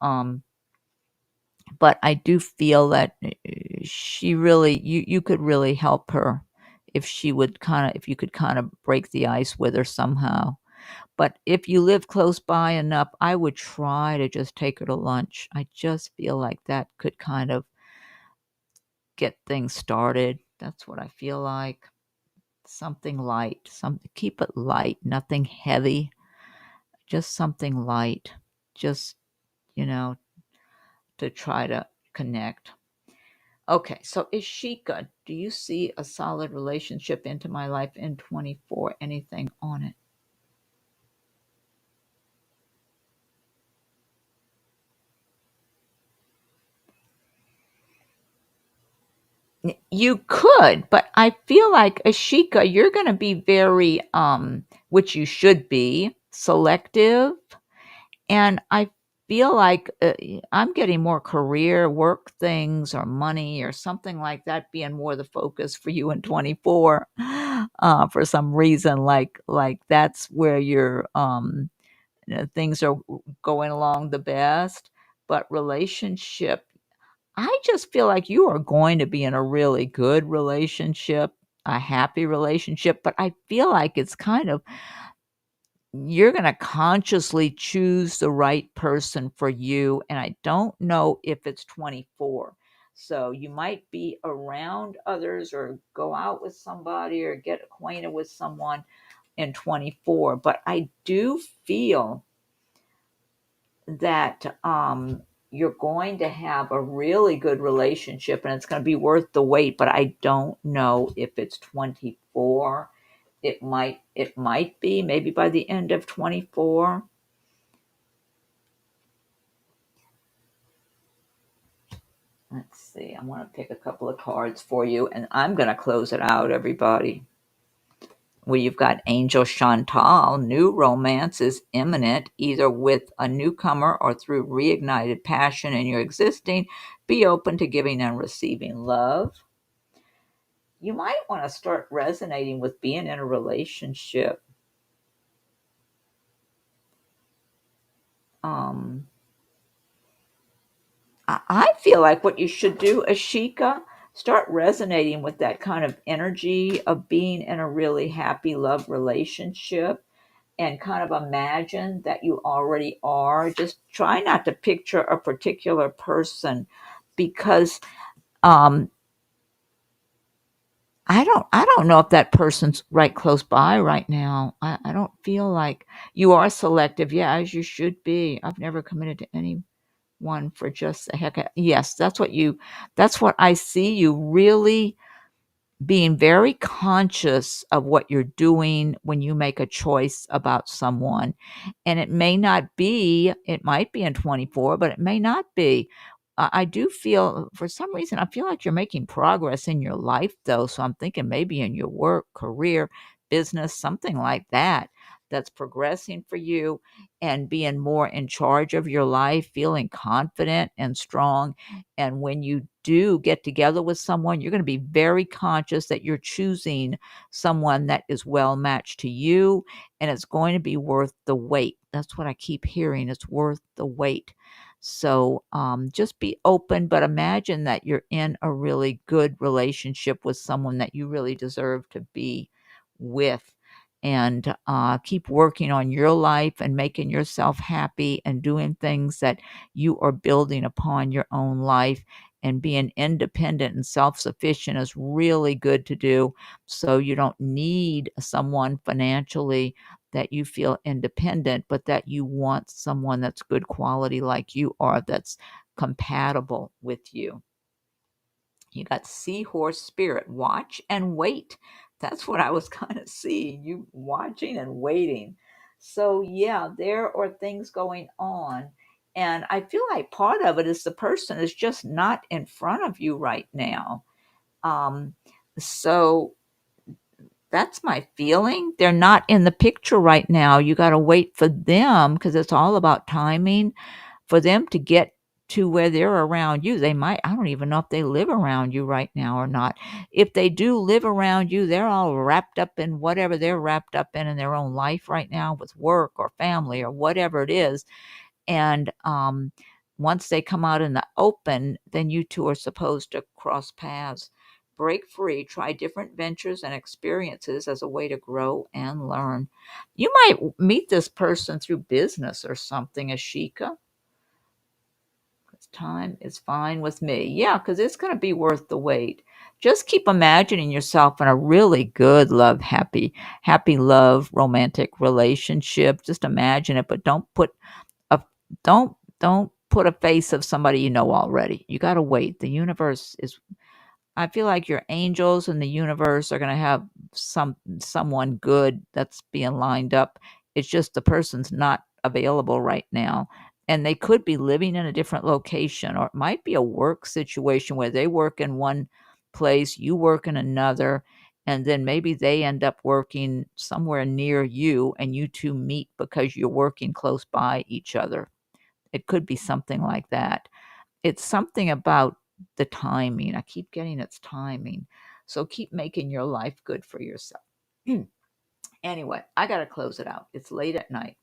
but I do feel that she really, you could really help her if you could kind of break the ice with her somehow. But if you live close by enough, I would try to just take her to lunch. I just feel like that could kind of get things started. That's what I feel like. Something light, keep it light, nothing heavy, just something light. Just, you know, to try to connect. Okay, so Ishika, do you see a solid relationship into my life in 24? Anything on it? You could, but I feel like Ashika, you're going to be very, which you should be, selective. And I feel like I'm getting more career work things or money or something like that being more the focus for you in 24, for some reason. Like that's where your things are going along the best. But relationship, I just feel like you are going to be in a really good relationship, a happy relationship. But I feel like it's kind of, you're going to consciously choose the right person for you. And I don't know if it's 24. So you might be around others or go out with somebody or get acquainted with someone in 24. But I do feel that you're going to have a really good relationship and it's going to be worth the wait, but I don't know if it's 24. It might be maybe by the end of 24. Let's see. I want to pick a couple of cards for you and I'm going to close it out, everybody. Well, you've got Angel Chantal. New romance is imminent, either with a newcomer or through reignited passion in your existing. Be open to giving and receiving love. You might want to start resonating with being in a relationship. I feel like what you should do, Ashika, start resonating with that kind of energy of being in a really happy love relationship and kind of imagine that you already are. Just try not to picture a particular person because um, I don't know if that person's right close by right now. I don't feel like you are selective, yeah, as you should be. I've never committed to anyone for just the heck of yes, that's what I see you really being very conscious of what you're doing when you make a choice about someone. And it might be in 24, but it may not be. I do feel, for some reason, I feel like you're making progress in your life, though. So I'm thinking maybe in your work, career, business, something like that, that's progressing for you and being more in charge of your life, feeling confident and strong. And when you do get together with someone, you're going to be very conscious that you're choosing someone that is well matched to you and it's going to be worth the wait. That's what I keep hearing. It's worth the wait. So just be open, but imagine that you're in a really good relationship with someone that you really deserve to be with. And keep working on your life and making yourself happy and doing things that you are building upon your own life, and being independent and self-sufficient is really good to do, so you don't need someone financially, that you feel independent, but that you want someone that's good quality like you are, that's compatible with you. You got seahorse spirit, watch and wait. That's what I was kind of seeing, you watching and waiting. So yeah, there are things going on. And I feel like part of it is the person is just not in front of you right now. Um, so that's my feeling. They're not in the picture right now. You got to wait for them because it's all about timing for them to get to where they're around you. They might, I don't even know if they live around you right now or not. If they do live around you, they're all wrapped up in whatever they're wrapped up in their own life right now, with work or family or whatever it is. And once they come out in the open, then you two are supposed to cross paths. Break free, try different ventures and experiences as a way to grow and learn. You might meet this person through business or something, Ashika. Time is fine with me. Yeah, because it's going to be worth the wait. Just keep imagining yourself in a really good love, happy love, romantic relationship. Just imagine it, but a don't put a face of somebody you know already. You got to wait. The universe is, I feel like your angels and the universe are going to have someone good that's being lined up. It's just the person's not available right now. And they could be living in a different location, or it might be a work situation where they work in one place, you work in another, and then maybe they end up working somewhere near you and you two meet because you're working close by each other. It could be something like that. It's something about the timing. I keep getting its timing. So keep making your life good for yourself. Anyway, I got to close it out. It's late at night.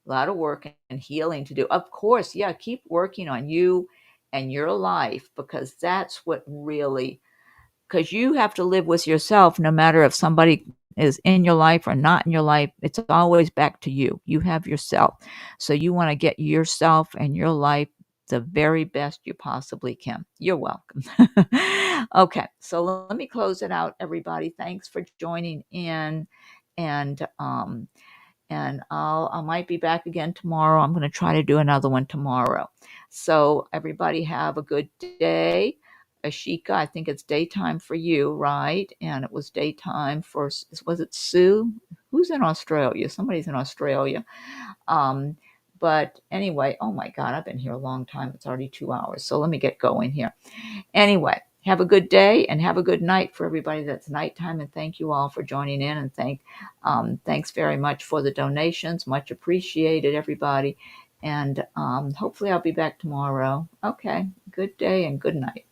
A lot of work and healing to do. Of course, yeah, keep working on you and your life, because that's what really, because you have to live with yourself no matter if somebody is in your life or not in your life. It's always back to you. You have yourself. So you want to get yourself and your life the very best you possibly can. You're welcome. Okay, so let me close it out, everybody. Thanks for joining in. And and I might be back again tomorrow. I'm going to try to do another one tomorrow. So everybody have a good day. Ashika, I think it's daytime for you, right? And it was daytime for, was it Sue? Who's in Australia? Somebody's in Australia. Um, but anyway, oh my God, I've been here a long time. It's already 2 hours. So let me get going here. Anyway, have a good day and have a good night for everybody that's nighttime. And thank you all for joining in. And thanks very much for the donations. Much appreciated, everybody. And hopefully I'll be back tomorrow. Okay, good day and good night.